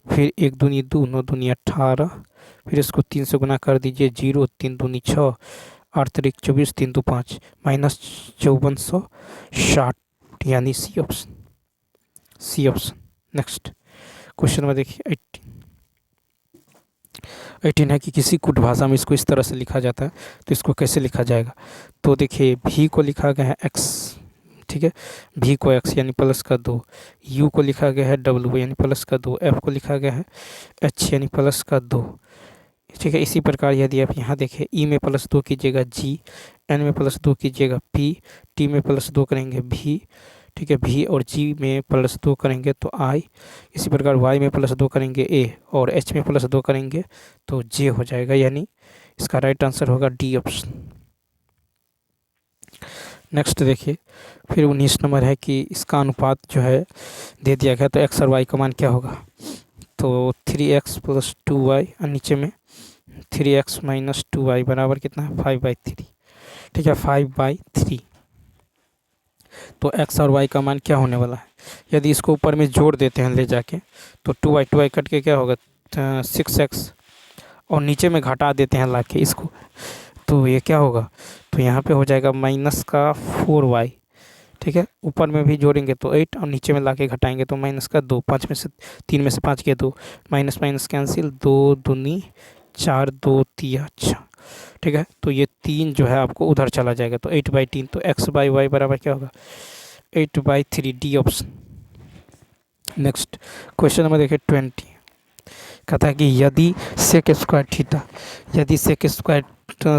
फिर 1 दूनी 2, 9 दूनी 18, फिर इसको 3 से गुना कर दीजिए, 0 3 दूनी 6, 8 3 24, 3 2 5, माइनस 5460, यानी C option, C option. Next question में देखिए 18 है कि किसी कुट भाषा में इसको इस तरह से लिखा जाता है, तो इसको कैसे लिखा जाएगा। तो देखिए भी को लिखा गया है x, ठीक है, भी को x यानी प्लस का 2, u को लिखा गया है w यानी प्लस का 2, f को लिखा गया है h यानी प्लस का 2, ठीक है। इसी प्रकार यदि आप यहाँ देखें ई में प्लस 2 कीजिएगा g, n में प्लस 2 कीजिएगा p, t में प्लस 2 करेंगे v, ठीक है, भी और जी में प्लस 2 करेंगे तो आई, इसी प्रकार वाई में प्लस 2 करेंगे ए, और एच में प्लस 2 करेंगे तो जे हो जाएगा, यानी इसका राइट आंसर होगा डी ऑप्शन। नेक्स्ट देखिए फिर 19 नंबर है कि इसका अनुपात जो है दे दिया गया, तो एक्स और वाई का मान क्या होगा। तो 3x + 2y और नीचे में 3x - 2y बराबर कितना है 5/3, ठीक है, 5/3। तो x और y का मान क्या होने वाला है, यदि इसको ऊपर में जोड़ देते हैं ले जाके, तो 2y कट के क्या होगा 6x, और नीचे में घटा देते हैं लाके इसको, तो ये क्या होगा, तो यहाँ पे हो जाएगा -4y, ठीक है। ऊपर में भी जोड़ेंगे तो 8 और नीचे में लाके घटाएंगे तो -2, 5 में से 3 में से 5 के 2, माइनस माइनस कैंसिल, 2 दूनी 4, 2 तिया 6, ठीक है। तो ये 3 जो है आपको उधर चला जाएगा, तो 8/3, तो x/y बराबर क्या होगा 8/3, D option. Next question number देखिए 20, कहता है कि यदि सेक स्क्वायर थीटा, यदि sec square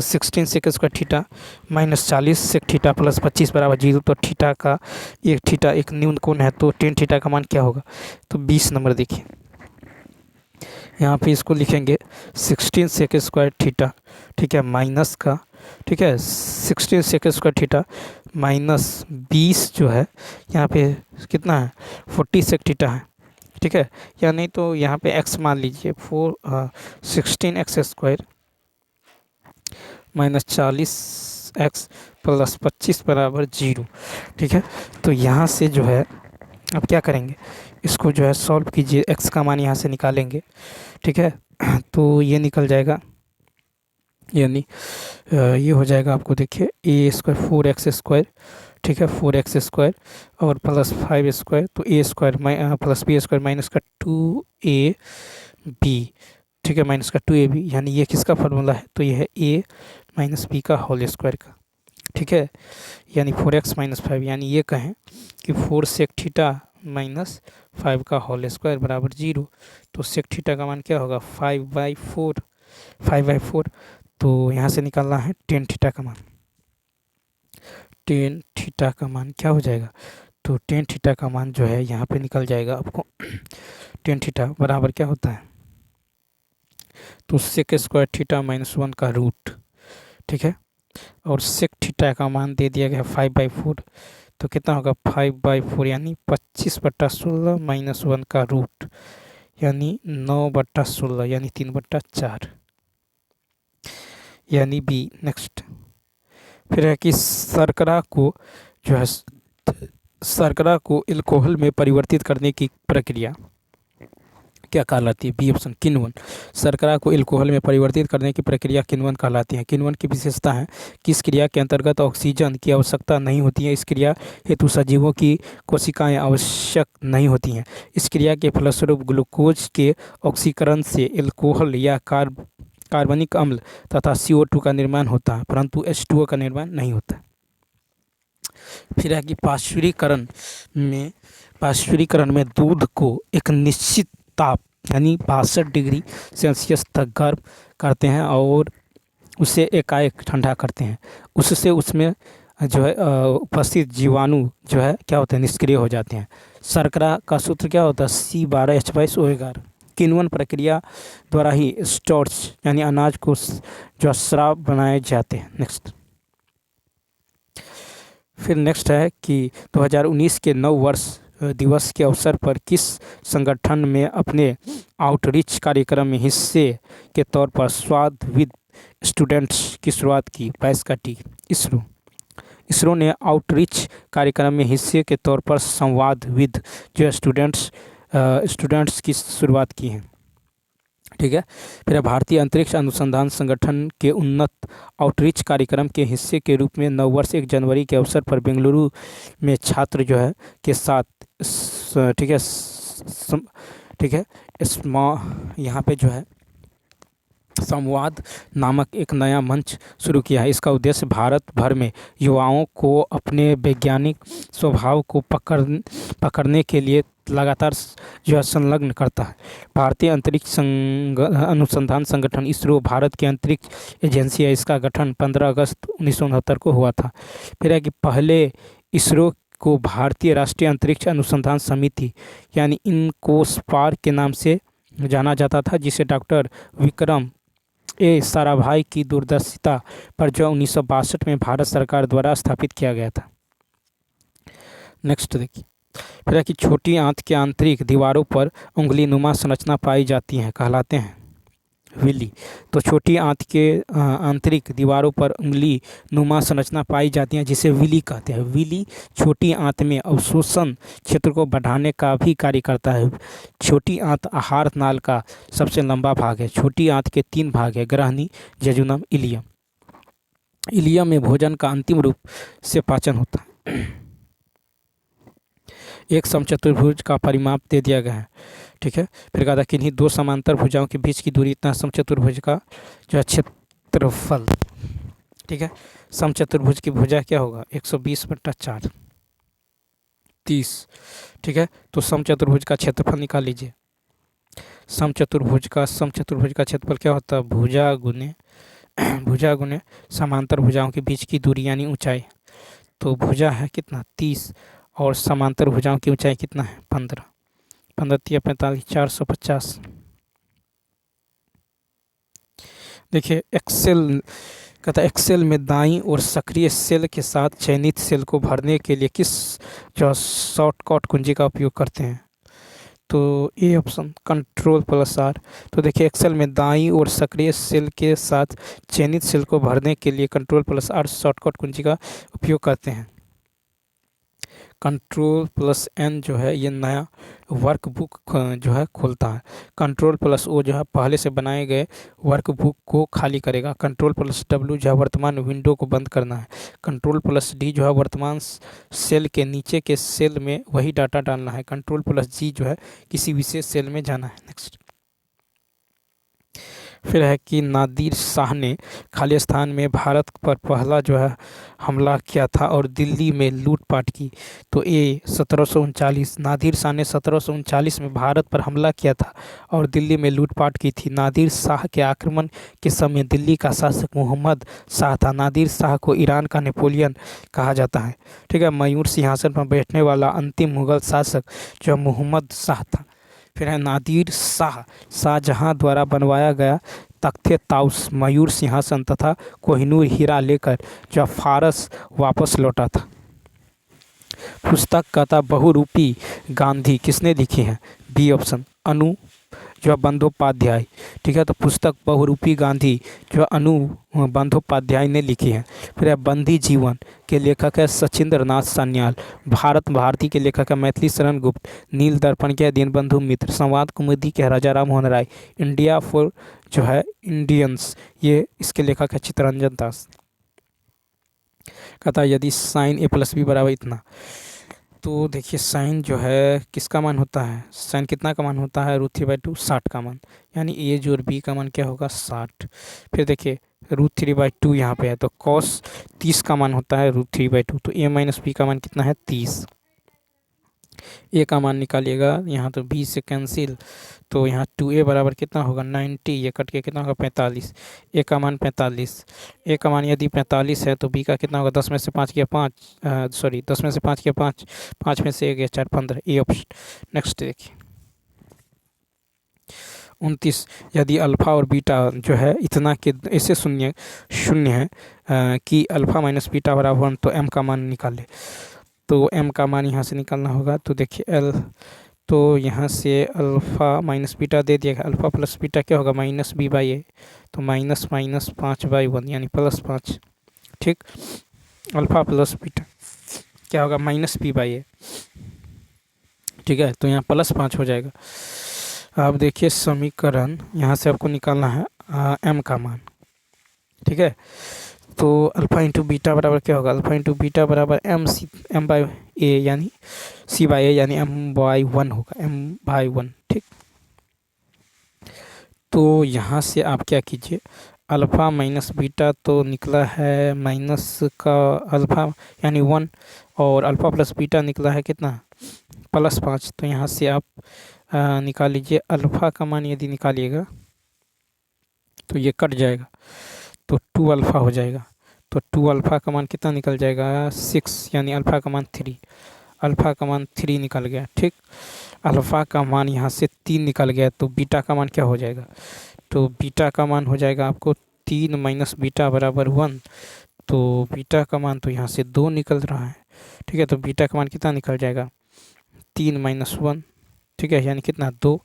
16 sec square theta -40 sec theta + 25 बराबर 0, तो थीटा एक न्यून कोण है, तो टेन थीटा का मान क्या होगा। तो 20 नंबर देखिए यहाँ पे इसको लिखेंगे 16 सेक स्क्वायर थीटा, ठीक है, माइनस का, ठीक है, 16 सेक स्क्वायर थीटा -20 जो है यहाँ पे कितना है 40 सेक थीटा है, ठीक है, या नहीं तो यहाँ पे x मान लीजिए 16x² -40x + 25 बराबर 0, ठीक है। तो यहाँ से जो है अब क्या करेंगे, इसको जो है सॉल्व कीजिए, x का मान यहाँ से निकालेंगे, ठीक है। तो ये निकल जाएगा, यानी ये हो जाएगा आपको देखिए a² 4x², ठीक है, 4x² और +5², तो a² + b² माइनस का 2ab, ठीक है, माइनस का 2ab, यानी ये किसका फार्मूला है, तो ये है a - b का होल स्क्वायर का, ठीक है, यानी 4x - 5, यानी ये कहें कि 4 सेक थीटा -5 का होल स्क्वायर बराबर 0, तो सेक थीटा का मान क्या होगा 5/4, तो यहाँ से निकालना है टेन थीटा का मान, टेन थीटा का मान क्या हो जाएगा, तो टेन थीटा का मान जो है यहाँ पे निकल जाएगा आपको, टेन थीटा बराबर क्या होता है, तो सेक स्क्वायर थीटा -1 का रूट, ठीक है, और सेक थीटा का मान दे दिया गया 5/4, तो कितना होगा 5/4, यानी 25/16 -1 का रूट, यानी 9/16, यानी 3/4, यानी बी। नेक्स्ट फिर है कि शर्करा को जो है शर्करा को अल्कोहल में परिवर्तित करने की प्रक्रिया क्या कहलाती है, बी ऑप्शन किण्वन। शर्करा को अल्कोहल में परिवर्तित करने की प्रक्रिया किण्वन कहलाती है। किण्वन की विशेषता है कि इस क्रिया के अंतर्गत ऑक्सीजन की आवश्यकता नहीं होती है, इस क्रिया हेतु सजीवों की कोशिकाएं आवश्यक नहीं होती हैं। इस क्रिया के फलस्वरूप ग्लूकोज के ऑक्सीकरण से अल्कोहल या कार्बनिक अम्ल तथा CO2 का निर्माण होता है, परंतु H2O का निर्माण नहीं होता। फिर है कि पाश्चुरीकरण में दूध को एक निश्चित ताप यानी 62 डिग्री सेल्सियस तक गर्म करते हैं और उसे एकाएक ठंडा करते हैं, उससे उसमें जो है उपस्थित जीवाणु जो है क्या होते हैं निष्क्रिय हो जाते हैं। शर्करा का सूत्र क्या होता है C12H22O11। किण्वन प्रक्रिया द्वारा ही स्टार्च यानी अनाज को जो स्राव बनाए जाते हैं। नेक्स्ट फिर नेक्स्ट है कि 2019 के नव वर्ष दिवस के अवसर पर किस संगठन में अपने आउटरीच कार्यक्रम में हिस्से के तौर पर स्वादविद स्टूडेंट्स की शुरुआत की? 22 का टी, इसरो। इसरो ने आउटरीच कार्यक्रम में हिस्से के तौर पर संवाद विद जो स्टूडेंट्स की शुरुआत की है। ठीक है। फिर भारतीय अंतरिक्ष अनुसंधान संगठन के उन्नत आउटरीच कार्यक्रम के हिस्से के रूप में नववर्ष 1 जनवरी के अवसर पर बेंगलुरु में छात्र जो है के साथ ठीक है ठीक है यहाँ पे जो है संवाद नामक एक नया मंच शुरू किया है। इसका उद्देश्य भारत भर में युवाओं को अपने वैज्ञानिक स्वभाव को पकड़ने के लिए लगातार जो है संलग्न करता है। भारतीय अंतरिक्ष अनुसंधान संगठन इसरो भारत की अंतरिक्ष एजेंसी है। इसका गठन 15 अगस्त 1969 को हुआ था। फिर है कि पहले इसरो को भारतीय राष्ट्रीय अंतरिक्ष अनुसंधान समिति यानी इनकोस्पार के नाम से जाना जाता था, जिसे डॉक्टर विक्रम साराभाई की दूरदर्शिता पर जो 1962 में भारत सरकार द्वारा स्थापित किया गया था। नेक्स्ट देखिए, फिर है कि छोटी आंत के आंतरिक दीवारों पर उंगली नुमा संरचना पाई जाती हैं, कहलाते हैं विली। तो छोटी आंत के आंतरिक दीवारों पर उंगली नुमा संरचना पाई जाती हैं, जिसे विली कहते हैं। विली छोटी आंत में अवशोषण क्षेत्र को बढ़ाने का भी कार्य करता है। छोटी आंत आहार नाल का सबसे लंबा भाग है। छोटी आंत के 3 भाग है, ग्रहणी, जेजुनम, इलियम। इलियम में भोजन का अंतिम रूप से पाचन होता है। एक समचतुर्भुज का परिमाप दे दिया गया है। ठीक है। फिर कहा था किन्हीं 2 समांतर भुजाओं के बीच की दूरी इतना समचतुर्भुज का जो है क्षेत्रफल। ठीक है। समचतुर्भुज की भुजा क्या होगा? 120/4 30। ठीक है। तो समचतुर्भुज का क्षेत्रफल निकाल लीजिए। समचतुर्भुज का क्षेत्रफल क्या होता है? भुजा गुने समांतर भुजाओं के बीच की दूरी यानी ऊंचाई। तो भुजा है कितना? 30 और समांतर भुजाओं की ऊंचाई कितना है? 15। 15 × 45 450। देखिए एक्सेल कहता है एक्सेल में दाईं और सक्रिय सेल के साथ चयनित सेल को भरने के लिए किस जो शॉर्टकट कुंजी का उपयोग करते हैं? तो ए ऑप्शन Ctrl+R। तो देखिए एक्सेल में दाईं और सक्रिय सेल के साथ चयनित सेल को भरने के लिए Ctrl+R शॉर्टकट कुंजी का उपयोग करते हैं। Ctrl+N जो है ये नया वर्कबुक जो है खोलता है। Ctrl+O जो है पहले से बनाए गए वर्कबुक को खाली करेगा। Ctrl+W जो है वर्तमान विंडो को बंद करना है। Ctrl+D जो है वर्तमान सेल के नीचे के सेल में वही डाटा डालना है। Ctrl+G जो है किसी विशेष सेल में जाना है। नेक्स्ट फिर है कि नादिर शाह ने खालिस्तान में भारत पर पहला जो है हमला किया था और दिल्ली में लूटपाट की। तो ए 1739। नादिर शाह ने 1739 में भारत पर हमला किया था और दिल्ली में लूटपाट की थी। नादिर शाह के आक्रमण के समय दिल्ली का शासक मोहम्मद शाह था। नादिर शाह को ईरान का नेपोलियन कहा जाता है। ठीक है। मयूर सिंहासन पर बैठने वाला अंतिम मुगल शासक जो मोहम्मद शाह था। फिर है नादिर शाह शाहजहां द्वारा बनवाया गया तख्ते ताउस, मयूर सिंहासन तथा कोहिनूर हीरा लेकर जो फारस वापस लौटा था। पुस्तक कहता बहुरूपी गांधी किसने लिखी है? बी ऑप्शन अनु जो बंदोपाध्याय। ठीक है। तो पुस्तक बहुरूपी गांधी जो अनु बंदोपाध्याय ने लिखी है। फिर है बंदी जीवन के लेखक है सचिंद्र नाथ सान्याल। भारत भारती के लेखक है मैथिली शरण गुप्त। नील दर्पण के दीनबंधु मित्र। संवाद कुमुदी के राजा राम मोहन राय। इंडिया फॉर जो है इंडियंस ये इसके लेखक है चित्तरंजन दास। कहता है यदि साइन a+b बराबर इतना, तो देखिए साइन जो है किसका मान होता है? साइन कितना का मान होता है? √3/2 60 का मान, यानी ए जो और बी का मान क्या होगा? 60। फिर देखिए √3/2 यहाँ पे है तो cos 30 का मान होता है √3/2। तो a - b का मान कितना है? 30। ए का मान निकालिएगा यहाँ, तो बी से कैंसिल, तो यहाँ 2a बराबर कितना होगा? 90। ये कट के कितना होगा? 45। ए का मान 45। ए का मान यदि 45 है तो बी का कितना होगा? 10 में से 5 किया 5 10 में से 5 किया 5 5 में से 1 गया 4 15। A option. नेक्स्ट देखिए 29। यदि अल्फ़ा और बीटा जो है इतना के ऐसे शून्य है कि अल्फ़ा - बीटा बराबर 1, तो एम का मान निकाले। तो एम का मान यहाँ से निकालना होगा। तो देखिए एल तो यहाँ से अल्फ़ा माइनस बीटा दे दिया, अल्फ़ा प्लस बीटा क्या होगा, माइनस बी बाई ए, तो माइनस माइनस 5/1 यानी +5। ठीक, अल्फ़ा प्लस बीटा क्या होगा, माइनस बी बाई ए। ठीक है, तो यहाँ +5 हो जाएगा। अब देखिए समीकरण, यहाँ से आपको निकालना है m का मान। ठीक है, तो अल्फ़ा इंटू बीटा बराबर क्या होगा, अल्फ़ा इंटू बीटा बराबर m बाई ए यानी c बाई ए यानी m/1 होगा, m/1। ठीक, तो यहाँ से आप क्या कीजिए, अल्फ़ा माइनस बीटा तो निकला है माइनस का अल्फ़ा यानी 1, और अल्फ़ा प्लस बीटा निकला है कितना, +5। तो यहाँ से आप निकाल लीजिए अल्फ़ा का मान, यदि निकालिएगा तो ये कट जाएगा, तो 2 अल्फ़ा हो जाएगा। तो 2 अल्फ़ा का मान कितना निकल जाएगा, 6, यानी अल्फ़ा का मान 3, अल्फ़ा का मान 3 निकल गया। ठीक, अल्फ़ा का मान यहाँ से 3 निकल गया, तो बीटा का मान क्या हो जाएगा, तो बीटा का मान हो जाएगा आपको 3 माइनस बीटा बराबर 1। तो बीटा का मान तो यहाँ से 2 निकल रहा है। ठीक है, तो बीटा का मान कितना निकल जाएगा, 3 माइनस 1। ठीक है, यानी कितना, 2,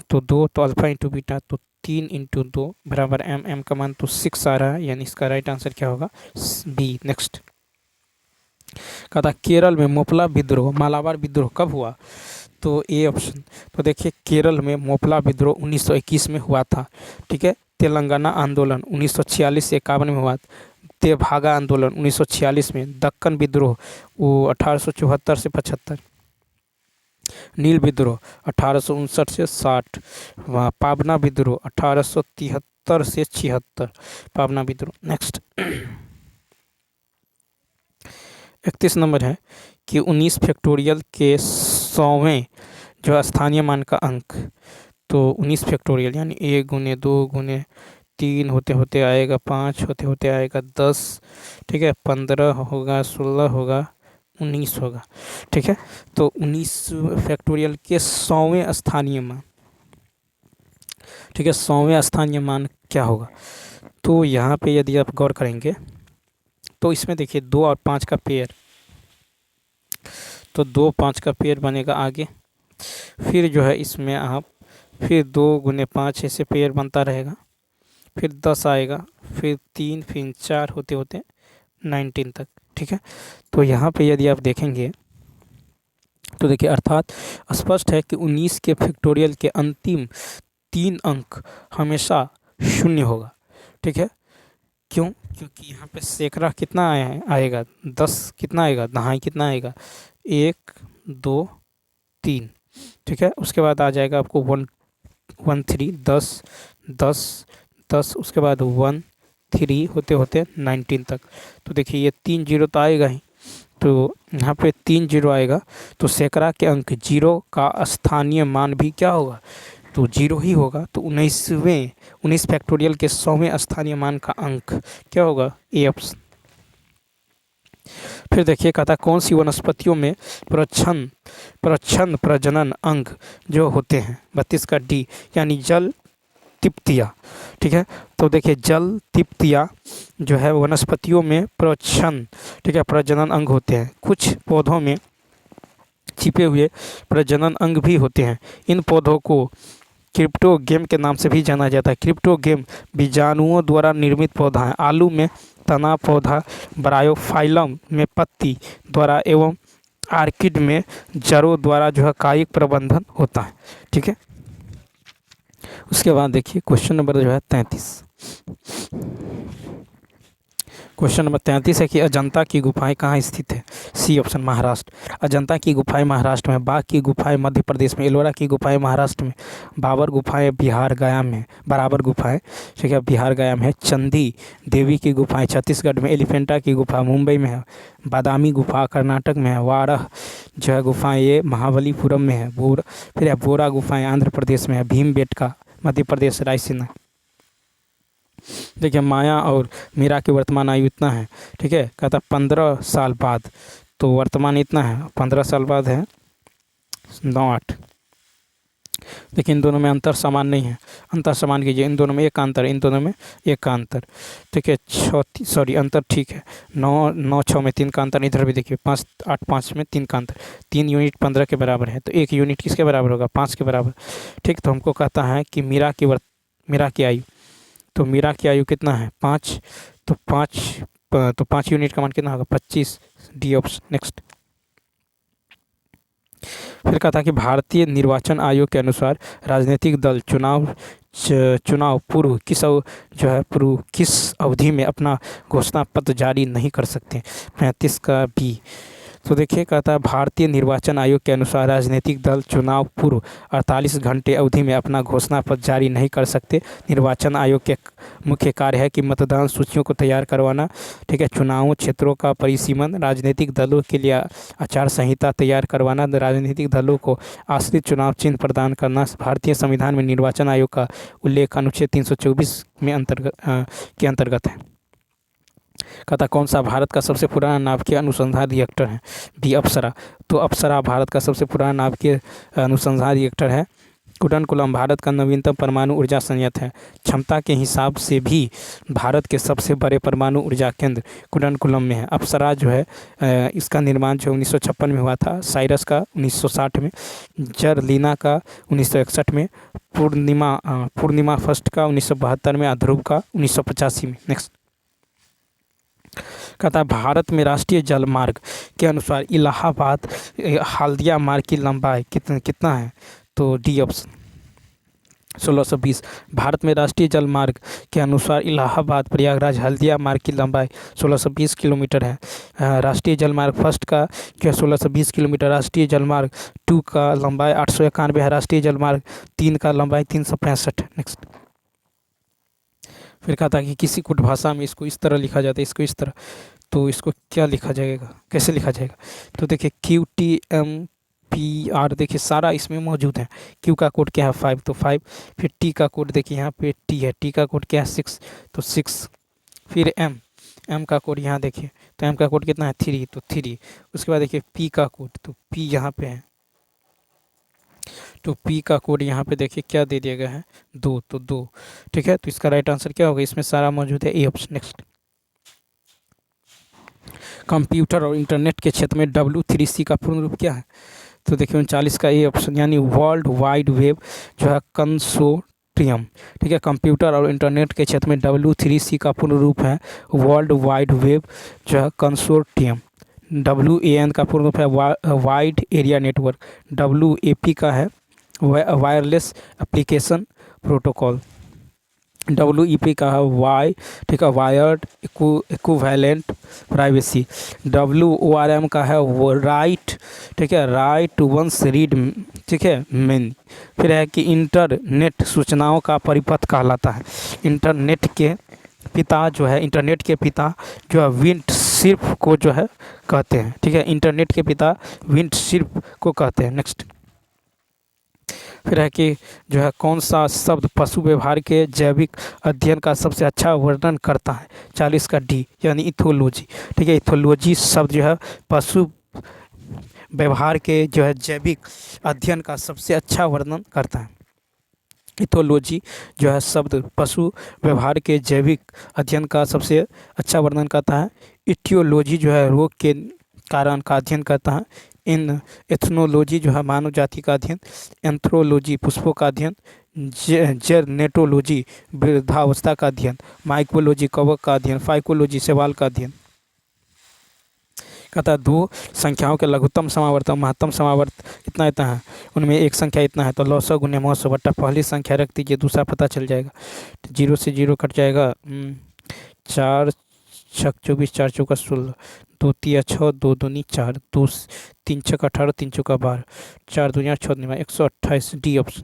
तो 2, तो अल्फ़ा इंटू बीटा तो 3 इंटू 2 बराबर m का मान तो 6 आ रहा है, यानी इसका राइट आंसर क्या होगा, बी। नेक्स्ट कहता केरल में मोपला विद्रोह, मालाबार विद्रोह कब हुआ, तो ए ऑप्शन। तो देखिए केरल में मोपला विद्रोह 1921 में हुआ था। ठीक है, तेलंगाना आंदोलन 1946 से 51 में हुआ, तेभागा आंदोलन 1946 में, दक्कन विद्रोह वो 1874 से 75, नील विद्रोह 1859 से 60, पाबना विद्रोह 1873 से 76, पाबना विद्रोह। नेक्स्ट 31 नंबर है कि 19 फैक्टोरियल के 100वें जो स्थानीय मान का अंक, तो 19 फैक्टोरियल यानी 1 गुने 2 गुने 3 होते होते आएगा 5, होते होते आएगा 10। ठीक है, 15 होगा, 16 होगा, 19 होगा। ठीक है, तो 19 फैक्टोरियल के 100वें स्थानीय मान। ठीक है, 100वें स्थानीय मान क्या होगा, तो यहाँ पे यदि आप गौर करेंगे तो इसमें देखिए 2 और 5 का पेयर, तो 2 5 का पेयर बनेगा आगे, फिर जो है इसमें आप फिर 2 गुने 5 ऐसे पेयर बनता रहेगा, फिर 10 आएगा, फिर 3, फिर 4 होते होते 19 तक। ठीक है, तो यहाँ पे यदि आप देखेंगे तो देखिए अर्थात स्पष्ट है कि 19 के फैक्टोरियल के अंतिम 3 अंक हमेशा 0 होगा। ठीक है, क्यों, क्योंकि यहाँ पे सैकड़ा कितना आएगा 10, कितना आएगा, दहाई कितना आएगा 1 2 3। ठीक है, उसके बाद आ जाएगा आपको 1 1 3 10 10 10, उसके बाद 1 3 होते होते 19 तक। तो देखिए ये 3 जीरो तो आएगा ही, तो यहाँ पे 3 जीरो आएगा, तो सैकड़ा के अंक 0 का स्थानीय मान भी क्या होगा, तो 0 ही होगा। तो 19 फैक्टोरियल के 100वें स्थानीय मान का अंक क्या होगा, ए ऑप्शन। फिर देखिए कहता कौन सी वनस्पतियों में प्रच्छन्न प्रजनन अंग जो होते हैं, 32 का डी, यानी जल तिप्तिया। ठीक है, तो देखिए जल तिप्तिया जो है वनस्पतियों में प्रच्छन्न, ठीक है, प्रजनन अंग होते हैं। कुछ पौधों में छिपे हुए प्रजनन अंग भी होते हैं। इन पौधों को क्रिप्टोगेम के नाम से भी जाना जाता है। क्रिप्टोगेम बीजाणुओं द्वारा निर्मित पौधा है। आलू में तना पौधा, ब्रायोफाइलम में पत्ती द्वारा एवं आर्किड में जड़ों द्वारा जो है कायिक प्रबंधन होता है। ठीक है, उसके बाद देखिए क्वेश्चन नंबर जो है 33। क्वेश्चन नंबर 33 है कि अजंता की गुफाएं कहाँ स्थित है, सी ऑप्शन महाराष्ट्र। अजंता की गुफाएं महाराष्ट्र में, बाघ की गुफाएं मध्य प्रदेश में, एलोरा की गुफाएं महाराष्ट्र में, बाबर गुफाएं बिहार गया में, बराबर गुफाएं ठीक है बिहार गया में है, चंदी देवी की गुफाएं छत्तीसगढ़ में, एलिफेंटा की गुफा मुंबई में है, बादामी गुफा कर्नाटक में है, वारह जो है गुफाएँ ये महाबलीपुरम में है, फिर है बोरा गुफाएँ आंध्र प्रदेश में है, भीमबेटका मध्य प्रदेश रायसीना। देखिए माया और मीरा की वर्तमान आयु इतना है। ठीक है, कहता 15 साल बाद, तो वर्तमान इतना है, 15 साल बाद है 9 8। लेकिन इन दोनों में अंतर समान नहीं है, अंतर समान कीजिए। इन दोनों में एक का अंतर, इन दोनों में एक का अंतर। ठीक है, सॉरी अंतर ठीक है, 9 9 6 में 3 का अंतर। इधर भी देखिए 5 8 5 में 3 का अंतर। 3 यूनिट 15 के बराबर है, तो 1 यूनिट किसके बराबर होगा? 5 के बराबर। ठीक, तो हमको कहता है कि मीरा की आयु, तो मीरा की आयु कितना है? 5, तो 5 यूनिट का मान कितना होगा? 25, डी ऑप्शन। नेक्स्ट, फिर कहा था कि भारतीय निर्वाचन आयोग के अनुसार राजनीतिक दल चुनाव पूर्व किस अवधि में अपना घोषणा पत्र जारी नहीं कर सकते? 35 का बी। तो देखिए, कहता है भारतीय निर्वाचन आयोग के अनुसार राजनीतिक दल चुनाव पूर्व 48 घंटे अवधि में अपना घोषणा पत्र जारी नहीं कर सकते। निर्वाचन आयोग के मुख्य कार्य है कि मतदान सूचियों को तैयार करवाना, ठीक है, चुनाव क्षेत्रों का परिसीमन, राजनीतिक दलों के लिए आचार संहिता तैयार करवाना, राजनीतिक दलों को आश्रित चुनाव चिन्ह प्रदान करना। भारतीय संविधान में निर्वाचन आयोग का उल्लेख अनुच्छेद 324 के अंतर्गत है। कहता कौन सा भारत का सबसे पुराना नाभिकीय अनुसंधान रिएक्टर है? बी अप्सरा। तो अप्सरा भारत का सबसे पुराना नाभिकीय अनुसंधान रिएक्टर है। कुडनकुलम भारत का नवीनतम परमाणु ऊर्जा संयंत्र है। क्षमता के हिसाब से भी भारत के सबसे बड़े परमाणु ऊर्जा केंद्र कुडनकुलम में है। अप्सरा जो है इसका निर्माण जो 1956 में हुआ था, साइरस का 1960 में, जर्लिना का 1961 में, पूर्णिमा फर्स्ट का 1972 में, ध्रुव का 1985 में। नेक्स्ट, कहता है भारत में राष्ट्रीय जल मार्ग के अनुसार इलाहाबाद हल्दिया मार्ग की लंबाई कितना है? तो डी ऑप्शन 1620। भारत में राष्ट्रीय जल मार्ग के अनुसार इलाहाबाद प्रयागराज हल्दिया मार्ग की लंबाई 1620 किलोमीटर है। राष्ट्रीय जल मार्ग फर्स्ट का जो है 1620 किलोमीटर, राष्ट्रीय जल मार्ग 2 का लंबाई 891 है, राष्ट्रीय जल मार्ग 3 का लंबाई 365 है। नेक्स्ट, फिर कहा था कि किसी कुट भाषा में इसको इस तरह लिखा जाता है, इसको इस तरह, तो इसको क्या लिखा जाएगा, कैसे लिखा जाएगा? तो देखिए QTMPR, देखिए सारा इसमें मौजूद है। Q का कोड क्या है? 5, तो 5। फिर T का कोड देखिए यहाँ पे T है, T का कोड क्या है? 6, तो 6। फिर M का कोड यहाँ देखिए, तो M का कोड कितना है? 3, तो 3। उसके बाद देखिए P का कोड, तो P यहाँ पे है, तो P का कोड यहाँ पे देखिए क्या दे दिया गया है? 2, तो 2। ठीक है, तो इसका राइट आंसर क्या होगा? इसमें सारा मौजूद है, ए ऑप्शन। नेक्स्ट, कंप्यूटर और इंटरनेट के क्षेत्र में W3C का पूर्ण रूप क्या है? तो देखिए 39 का ए ऑप्शन, यानी वर्ल्ड वाइड वेब जो है कंसोर्टियम। ठीक है, कंप्यूटर और इंटरनेट के क्षेत्र में W3C का पूर्ण रूप है वर्ल्ड वाइड वेब जो है कंसोर्टियम। WAN का पूर्ण रूप है वाइड एरिया नेटवर्क। WAP का है वायरलेस एप्लीकेशन प्रोटोकॉल। WEP का है ठीक है, वायर्ड इक्विवेलेंट प्राइवेसी। WORM का है वो राइट, ठीक है, राइट टू वंस रीड, ठीक है, मेन। फिर है कि इंटरनेट सूचनाओं का परिपथ कहलाता है। इंटरनेट के पिता जो है विंडसर्फ को जो है कहते हैं। ठीक है, इंटरनेट के पिता विंडसर्फ को कहते हैं। नेक्स्ट, फिर है कि जो है कौन सा शब्द पशु व्यवहार के जैविक अध्ययन का सबसे अच्छा वर्णन करता है? 40 का डी, यानी इथोलॉजी। ठीक है, इथोलॉजी शब्द जो है पशु व्यवहार के जो है जैविक अध्ययन का सबसे अच्छा वर्णन करता है। इथोलॉजी जो है शब्द पशु व्यवहार के जैविक अध्ययन का सबसे अच्छा वर्णन करता है। इटियोलॉजी जो है रोग के कारण का अध्ययन करता है। एथनोलॉजी जो है मानव जाति का अध्ययन। एंथ्रोलॉजी पुष्पों का अध्ययन। जेरनेटोलॉजी वृद्धावस्था का अध्ययन। माइकोलॉजी कवक का अध्ययन। फाइकोलॉजी शैवाल का अध्ययन। कहता है दो संख्याओं के लघुत्तम समावर्त और महत्तम समावर्त इतना है, उनमें एक संख्या इतना है, तो लौसौ गुने मौसौ बट्टा पहली संख्या रख दीजिए, दूसरा पता चल जाएगा। 0 से 0 कट जाएगा। 4 छक 24, 4 चौका 16, 2 तिया 6, 2 दूनी 4, 2 3 छक 18, 3 चौका 12, 4 दूनिया 6 दूनी 128, डी ऑप्शन।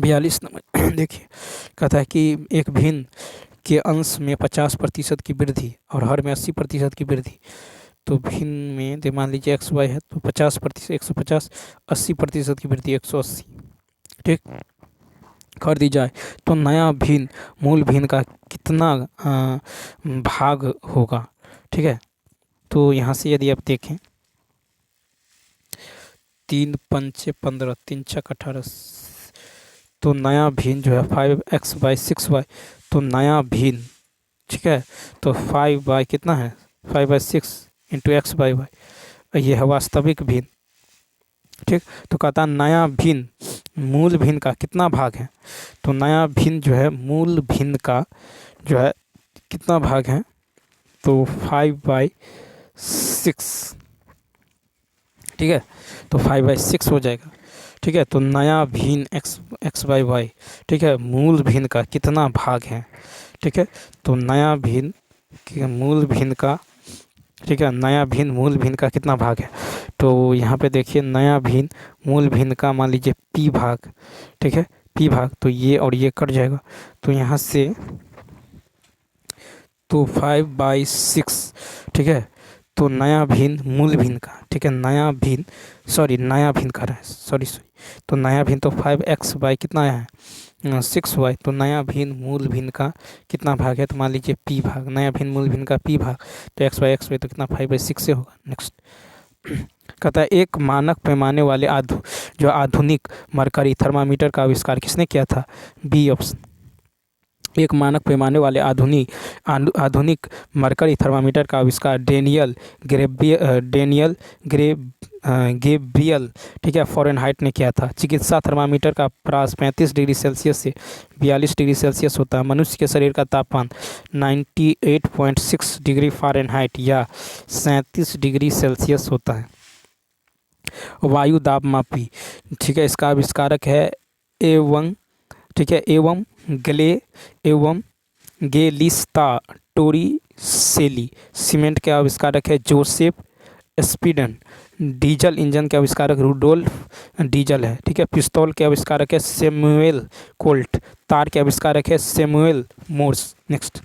42 नंबर देखिए, कहता है कि एक भिन्न के अंश में 50% की वृद्धि और हर में 80% की वृद्धि। तो भिन्न में मान लीजिए XY है, तो 50% 150, 80% की वृद्धि 180। ठीक, कर दी जाए तो नया भिन्न मूल भिन्न का कितना भाग होगा? ठीक है, तो यहाँ से यदि आप देखें 3 पंचे 15, 3 छक 18। तो नया भिन्न जो है 5x/6y, तो नया भिन्न, ठीक है, तो 5 कितना है 5/6 इंटू x/y, ये है वास्तविक भिन्न। ठीक, तो कहता है नया भिन्न मूल भिन्न का कितना भाग है, तो नया भिन्न जो है मूल भिन्न का जो है कितना भाग है, तो 5/6, ठीक है, तो 5/6 हो जाएगा। ठीक है, तो नया भिन्न x/y, ठीक है, मूल भिन्न का कितना भाग है। ठीक है, तो नया भिन्न मूल भिन्न का, ठीक है, नया भिन्न मूल भिन्न का कितना भाग है, तो यहाँ पे देखिए नया भिन्न मूल भिन्न का मान लीजिए p भाग, ठीक है, p भाग, तो ये और ये कट जाएगा, तो यहाँ से तो 5/6, ठीक है, तो नया भिन्न मूल भिन्न का, ठीक है, नया भिन्न कर रहा है, सॉरी, तो नया भिन्न तो 5x/, कितना है 6y, तो नया भिन्न मूल भिन्न का कितना भाग है, तो मान लीजिए p भाग, नया भिन्न मूल भिन्न का p भाग, तो x/x तो कितना 5/6 से होगा। नेक्स्ट कहता है एक मानक पैमाने वाले जो आधुनिक मरकरी थर्मामीटर का आविष्कार किसने किया था, बी ऑप्शन। एक मानक पैमाने वाले आधुनिक मरकरी थर्मामीटर का आविष्कार डेनियल गैब्रियल, ठीक है, फ़ारेनहाइट ने किया था। चिकित्सा थर्मामीटर का प्रास 35 डिग्री सेल्सियस से 42 डिग्री सेल्सियस होता है। मनुष्य के शरीर का तापमान 98.6 डिग्री फ़ारेनहाइट या 37 डिग्री सेल्सियस होता है। वायु दाब मापी, ठीक है, इसका आविष्कारक है एवं गेलिस्ता टोरिसेली। सीमेंट के आविष्कारक है जोसेफ स्पीडन। डीजल इंजन के आविष्कारक रुडोल्फ डीजल है। ठीक है, पिस्तौल के आविष्कारक है सैमुअल कोल्ट। तार के आविष्कारक है सैमुअल मोर्स। नेक्स्ट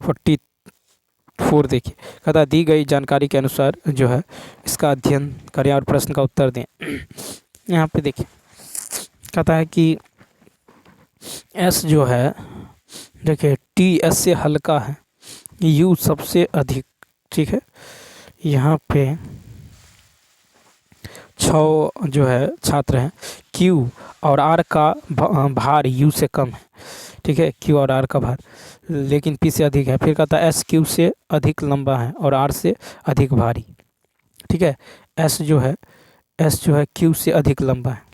44 देखिए, कहता दी गई जानकारी के अनुसार जो है इसका अध्ययन करें और प्रश्न का उत्तर दें। यहाँ पे देखिए कहता है कि एस जो है, देखिए टी एस से हल्का है, यू सबसे अधिक। ठीक है, यहाँ पे 6 जो है छात्र हैं। क्यू और आर का भार यू से कम है। ठीक है, क्यू और आर का भार लेकिन पी से अधिक है। फिर कहता है एस क्यू से अधिक लंबा है और आर से अधिक भारी। ठीक है, एस जो है क्यू से अधिक लंबा है,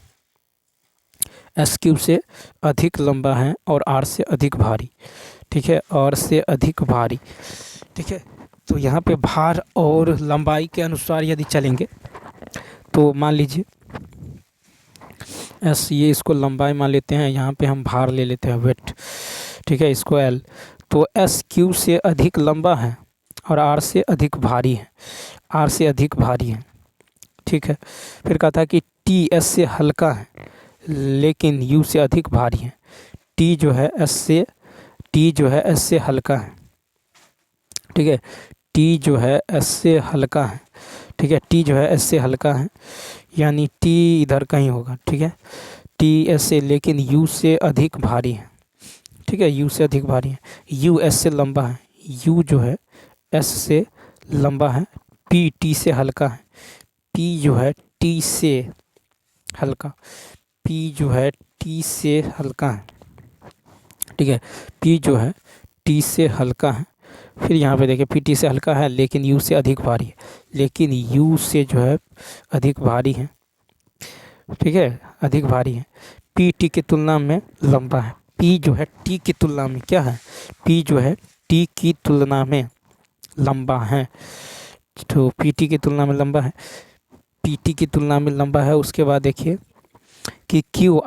एस क्यू से अधिक लंबा है और आर से अधिक भारी। ठीक है, आर से अधिक भारी। ठीक है, तो यहाँ पे भार और लंबाई के अनुसार यदि चलेंगे तो मान लीजिए एस, ये इसको लंबाई मान लेते हैं, यहाँ पे हम भार ले लेते हैं वेट। ठीक है, इसको एल। तो एस क्यू से अधिक लंबा है और आर से अधिक भारी है, आर से अधिक भारी है। ठीक है, फिर कहा था कि टी एस से हल्का है लेकिन यू से अधिक भारी है। टी जो है एस से हल्का है। ठीक है, टी जो है एस से हल्का है। ठीक है, टी जो है एस से हल्का है, यानी टी इधर कहीं होगा। ठीक है, टी एस से, लेकिन यू से अधिक भारी है। ठीक है, यू से अधिक भारी है। यू एस से लंबा है, यू जो है एस से लंबा है। पी टी से हल्का है, पी जो है टी से हल्का, पी जो है टी से हल्का है। ठीक है, पी जो है टी से हल्का है। फिर यहाँ पे देखिए पी टी से हल्का है लेकिन यू से अधिक भारी है, लेकिन यू से जो है अधिक भारी है। ठीक है, अधिक भारी है। पी टी की तुलना में लंबा है। पी जो है टी की तुलना में क्या है, पी जो है टी की तुलना में लंबा है। तो पी टी की तुलना में लंबा है, पी टी की तुलना में लंबा है। उसके बाद देखिए कि क्यू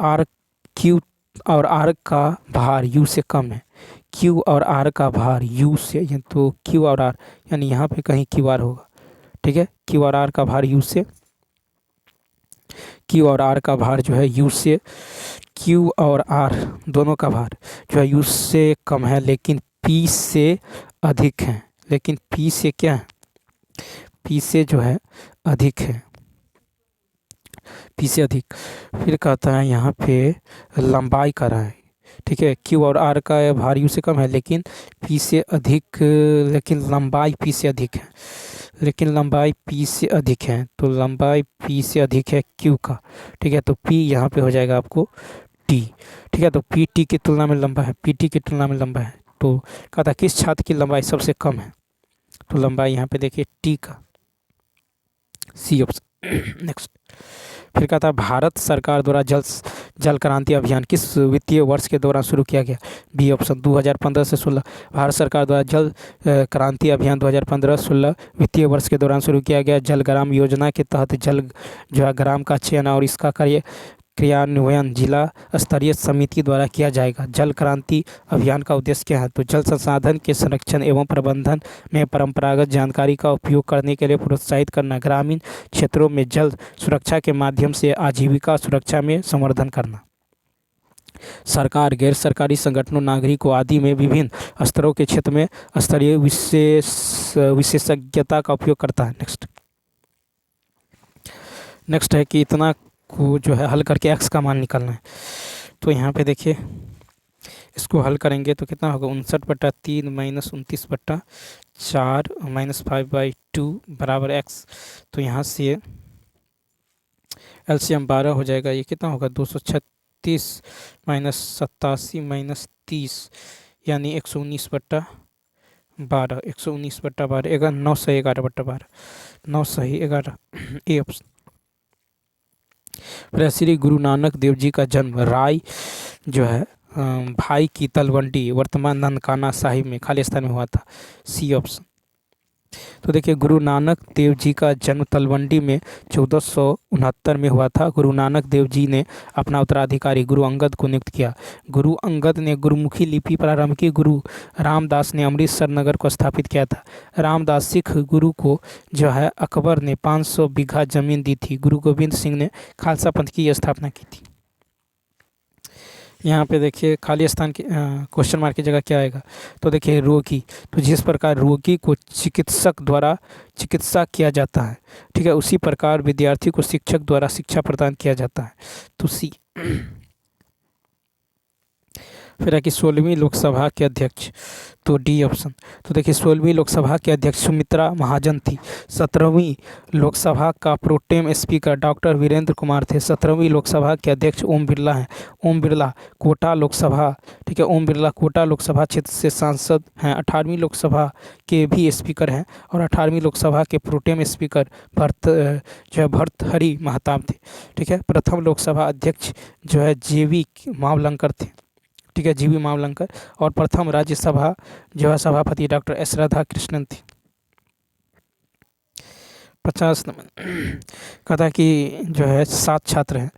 और आर का भार यू से कम है। क्यू और आर का भार यू से, तो क्यू और आर यानी यहाँ पे कहीं क्यू आर होगा। ठीक है, क्यू और आर का भार यू से, क्यू और आर का भार जो है यू से, क्यू और आर दोनों का भार जो है यू से कम है लेकिन पी से अधिक है। लेकिन पी से क्या है, पी से जो है अधिक है, पी से अधिक। फिर कहता है यहाँ पे लंबाई का रहा है। ठीक है, क्यू और आर का भार यू से कम है लेकिन पी से अधिक, लेकिन लंबाई पी से अधिक है। लेकिन लंबाई p से अधिक है, तो लंबाई p से अधिक है q का। ठीक है, तो p यहाँ पे हो जाएगा आपको t। ठीक है, तो p t की तुलना में लंबा है, p t की तुलना में लंबा है। तो कहा था किस छात्र की लंबाई सबसे कम है, तो लंबाई यहाँ पे देखिए t का, सी ऑप्शन। नेक्स्ट, फिर कहा था भारत सरकार द्वारा जल क्रांति अभियान किस वित्तीय वर्ष के दौरान शुरू किया गया, बी ऑप्शन 2015 से 16। भारत सरकार द्वारा जल क्रांति अभियान 2015-16 वित्तीय वर्ष के दौरान शुरू किया गया। जल ग्राम योजना के तहत जल जो है ग्राम का चयन और इसका क्रियान्वयन जिला स्तरीय समिति द्वारा किया जाएगा। जल क्रांति अभियान का उद्देश्य क्या है, तो जल संसाधन के संरक्षण एवं प्रबंधन में परंपरागत जानकारी का उपयोग करने के लिए प्रोत्साहित करना, ग्रामीण क्षेत्रों में जल सुरक्षा के माध्यम से आजीविका सुरक्षा में संवर्धन करना। सरकार, गैर सरकारी संगठनों, नागरिकों आदि में विभिन्न स्तरों के क्षेत्र में स्तरीय विशेषज्ञता का उपयोग करता है। नेक्स्ट है कि इतना को जो है हल करके x का मान निकालना है। तो यहाँ पे देखिए इसको हल करेंगे तो कितना होगा, 59/3 माइनस 29/4 माइनस 5/2 बराबर x। तो यहाँ से एलसीएम 12 हो जाएगा, ये कितना होगा 236 माइनस 87 माइनस 30 यानी 119/12, 119/12 9 सही 11/12, 9 सही 11, ए ऑप्शन। फिर श्री गुरु नानक देव जी का जन्म राय जो है भाई की तलवंडी वर्तमान ननकाना साहिब में खालिस्तान में हुआ था, सी ऑप्शन। तो देखिए गुरु नानक देव जी का जन्म तलवंडी में 1469 में हुआ था। गुरु नानक देव जी ने अपना उत्तराधिकारी गुरु अंगद को नियुक्त किया। गुरु अंगद ने गुरुमुखी लिपि प्रारंभ की। गुरु रामदास ने अमृतसर नगर को स्थापित किया था। रामदास सिख गुरु को जो है अकबर ने 500 बीघा जमीन दी थी। गुरु गोविंद सिंह ने खालसा पंथ की स्थापना की थी। यहाँ पे देखिए खाली स्थान की क्वेश्चन मार्क की जगह क्या आएगा, तो देखिए रोगी, तो जिस प्रकार रोगी को चिकित्सक द्वारा चिकित्सा किया जाता है, ठीक है, उसी प्रकार विद्यार्थी को शिक्षक द्वारा शिक्षा प्रदान किया जाता है, तो सी। फिर है कि 16वीं लोकसभा के अध्यक्ष, तो डी ऑप्शन। तो देखिए 16वीं लोकसभा के अध्यक्ष सुमित्रा महाजन थी। 17वीं लोकसभा का pro tem speaker doctor Virendra Kumar थे। 17वीं लोकसभा के अध्यक्ष ओम बिरला हैं। ओम बिरला कोटा लोकसभा, ठीक है, ओम बिरला कोटा लोकसभा क्षेत्र से सांसद हैं। 18वीं लोकसभा के भी स्पीकर हैं और 18वीं लोकसभा के प्रोटेम स्पीकर भर्तृहरि महताब थे। ठीक है, प्रथम लोकसभा अध्यक्ष जो है जेवी मावलंकर थे। ठीक है, जीवी मावलंकर। और प्रथम राज्यसभा जो है सभापति डॉक्टर एस राधा कृष्णन थी। 50 नंबर कहा कि जो है 7 छात्र हैं,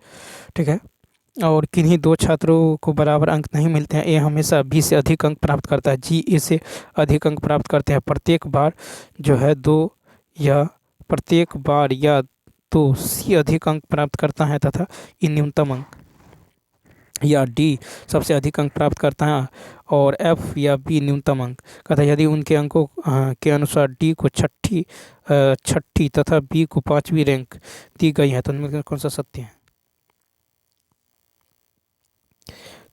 ठीक है, और किन्हीं 2 छात्रों को बराबर अंक नहीं मिलते हैं। ए हमेशा बी से अधिक अंक प्राप्त करता है, जी ए से अधिक अंक प्राप्त करते हैं। प्रत्येक बार जो है 2 या प्रत्येक बार या 2 सी अधिक अंक प्राप्त करता है तथा ई न्यूनतम अंक, या डी सबसे अधिक अंक प्राप्त करता है और एफ या बी न्यूनतम अंक। कहता है यदि उनके अंकों के अनुसार डी को छठी तथा बी को 5वीं रैंक दी गई है तो उनमें कौन सा सत्य है।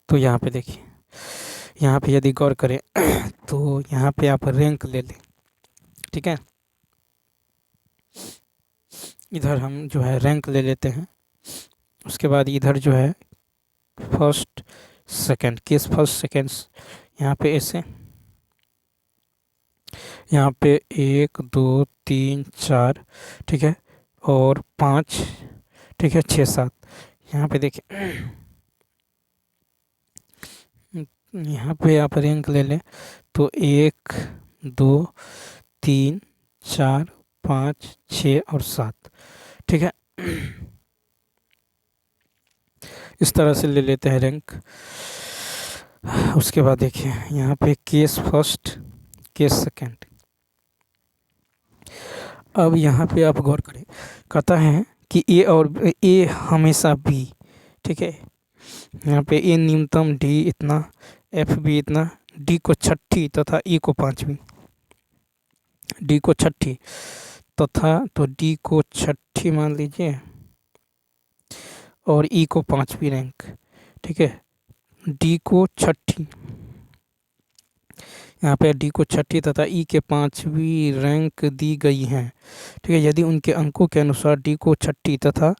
तो यहाँ पे देखिए, यहाँ पे यदि गौर करें तो यहाँ पे आप रैंक ले लें, ठीक है, इधर हम जो है रैंक ले लेते हैं। उसके बाद इधर जो है first second, case first second, यहाँ पे ऐसे, यहाँ पे 1 2 3 4, ठीक है, और 5, ठीक है, 6 7। यहाँ पे देखिए यहाँ पे आप रैंक ले लें तो 1 2 3 4 5 6 और 7, ठीक है, इस तरह से ले लेते हैं रैंक। उसके बाद देखिए यहाँ पे केस फर्स्ट, केस सेकंड। अब यहाँ पे आप गौर करें, कहता है कि ए और ए हमेशा बी, ठीक है, यहाँ पे ए न्यूनतम, डी इतना, एफ बी इतना, डी को छठी तथा ई को 5वीं, डी को छठी तथा, तो डी को छठी मान लीजिए और ई को 5वीं रैंक, ठीक है, डी को छठी, यहाँ पे डी को छठी तथा ई के 5वीं रैंक दी गई है। ठीक है, यदि उनके अंकों के अनुसार डी को छठी तथा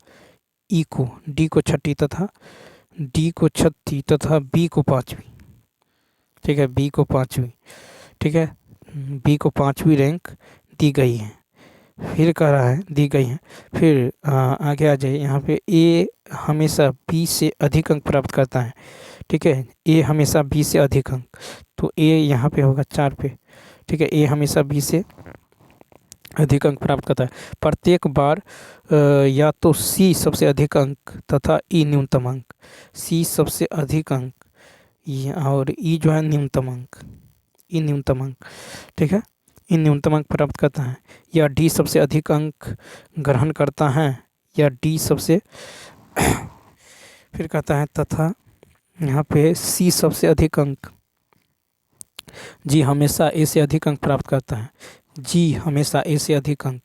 ई को डी को छठी तथा डी को छठी तथा बी को 5वीं, ठीक है, बी को 5वीं, ठीक है, बी को 5वीं रैंक दी गई है। फिर कह रहा है दी गई है, फिर आगे आ जाइए। यहाँ पे ए हमेशा बी से अधिक अंक प्राप्त करता है। ठीक है, ए हमेशा बी से अधिक अंक, तो ए यहाँ पे होगा 4 पे। ठीक है, ए हमेशा बी से अधिक अंक प्राप्त करता है। प्रत्येक बार या तो सी सबसे अधिक अंक तथा ई न्यूनतम अंक, सी सबसे अधिक अंक और ई जो है न्यूनतम अंक, ई न्यूनतम अंक, ठीक है, ई न्यूनतम अंक प्राप्त करता है, या डी सबसे अधिक अंक ग्रहण करता है, या डी सबसे फिर कहता है तथा यहाँ पे सी सबसे अधिक अंक, जी हमेशा ए से अधिक अंक प्राप्त करता है, जी हमेशा ए से अधिक अंक,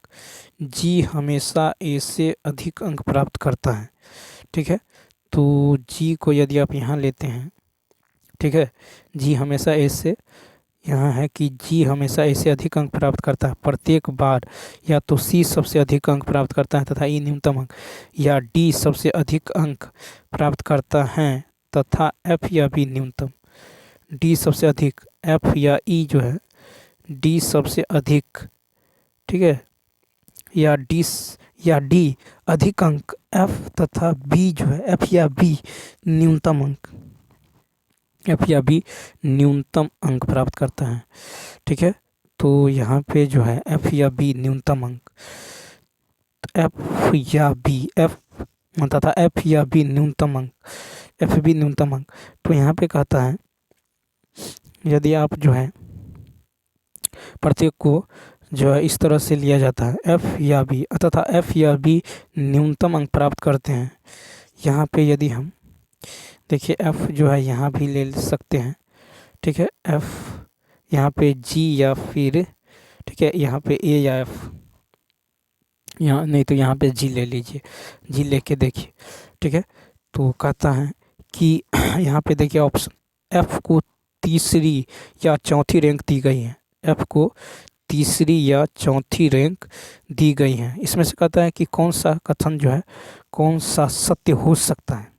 जी हमेशा ए से अधिक अंक प्राप्त करता है। ठीक है, तो जी को यदि आप यहाँ लेते हैं, ठीक है, जी हमेशा ए से, यहाँ है कि जी हमेशा ए से अधिक अंक प्राप्त करता है प्रत्येक बार, या तो सी सबसे अधिक अंक प्राप्त करता है तथा ई न्यूनतम अंक, या डी सबसे अधिक अंक प्राप्त करता है तथा एफ या बी न्यूनतम। डी सबसे अधिक, एफ या ई जो है डी सबसे अधिक, ठीक है, या डी अधिक अंक, एफ तथा बी जो है एफ या बी न्यूनतम अंक, एफ या बी न्यूनतम अंक प्राप्त करता है। ठीक है, तो यहाँ पे जो है एफ या बी न्यूनतम अंक, एफ या बी, एफ तथा एफ या बी न्यूनतम अंक, एफ बी न्यूनतम अंक। तो यहाँ पे कहता है यदि आप जो है प्रत्येक को जो है इस तरह से लिया जाता है, एफ या बी तथा एफ या बी न्यूनतम अंक प्राप्त करते हैं। यहाँ पे यदि हम देखिए एफ जो है यहाँ भी ले सकते हैं। ठीक है, एफ यहाँ पे जी या फिर, ठीक है, यहाँ पे ए या एफ, यहाँ नहीं तो यहाँ पे जी ले लीजिए, जी लेके देखिए। ठीक है, तो कहता है कि यहाँ पे देखिए ऑप्शन, एफ को तीसरी या चौथी रैंक दी गई है, एफ को तीसरी या चौथी रैंक दी गई है। इसमें से कहता है कि कौन सा कथन जो है, कौन सा सत्य हो सकता है।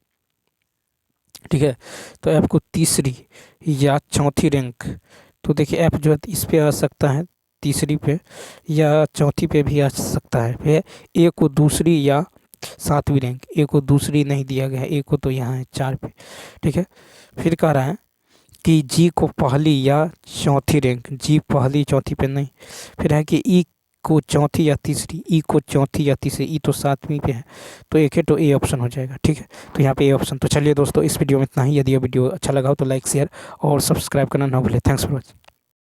ठीक है, तो एफ को तीसरी या चौथी रैंक, तो देखिए एफ जो है इस पे आ सकता है तीसरी पे, या चौथी पे भी आ सकता है। फिर ए को दूसरी या 7वीं रैंक, ए को दूसरी नहीं दिया गया है, ए को तो यहाँ है 4 पे। ठीक है, फिर कह रहा है कि जी को पहली या चौथी रैंक, जी पहली चौथी पे नहीं। फिर है कि ई को चौथी या तीसरी, ई को चौथी या तीसरी, ई तो 7वीं पे है, तो एक है तो ए ऑप्शन हो जाएगा। ठीक है, तो यहाँ पे ए ऑप्शन। तो चलिए दोस्तों, इस वीडियो में इतना ही। यदि ये वीडियो अच्छा लगा हो तो लाइक, शेयर और सब्सक्राइब करना ना भूलें। Thanks for watching.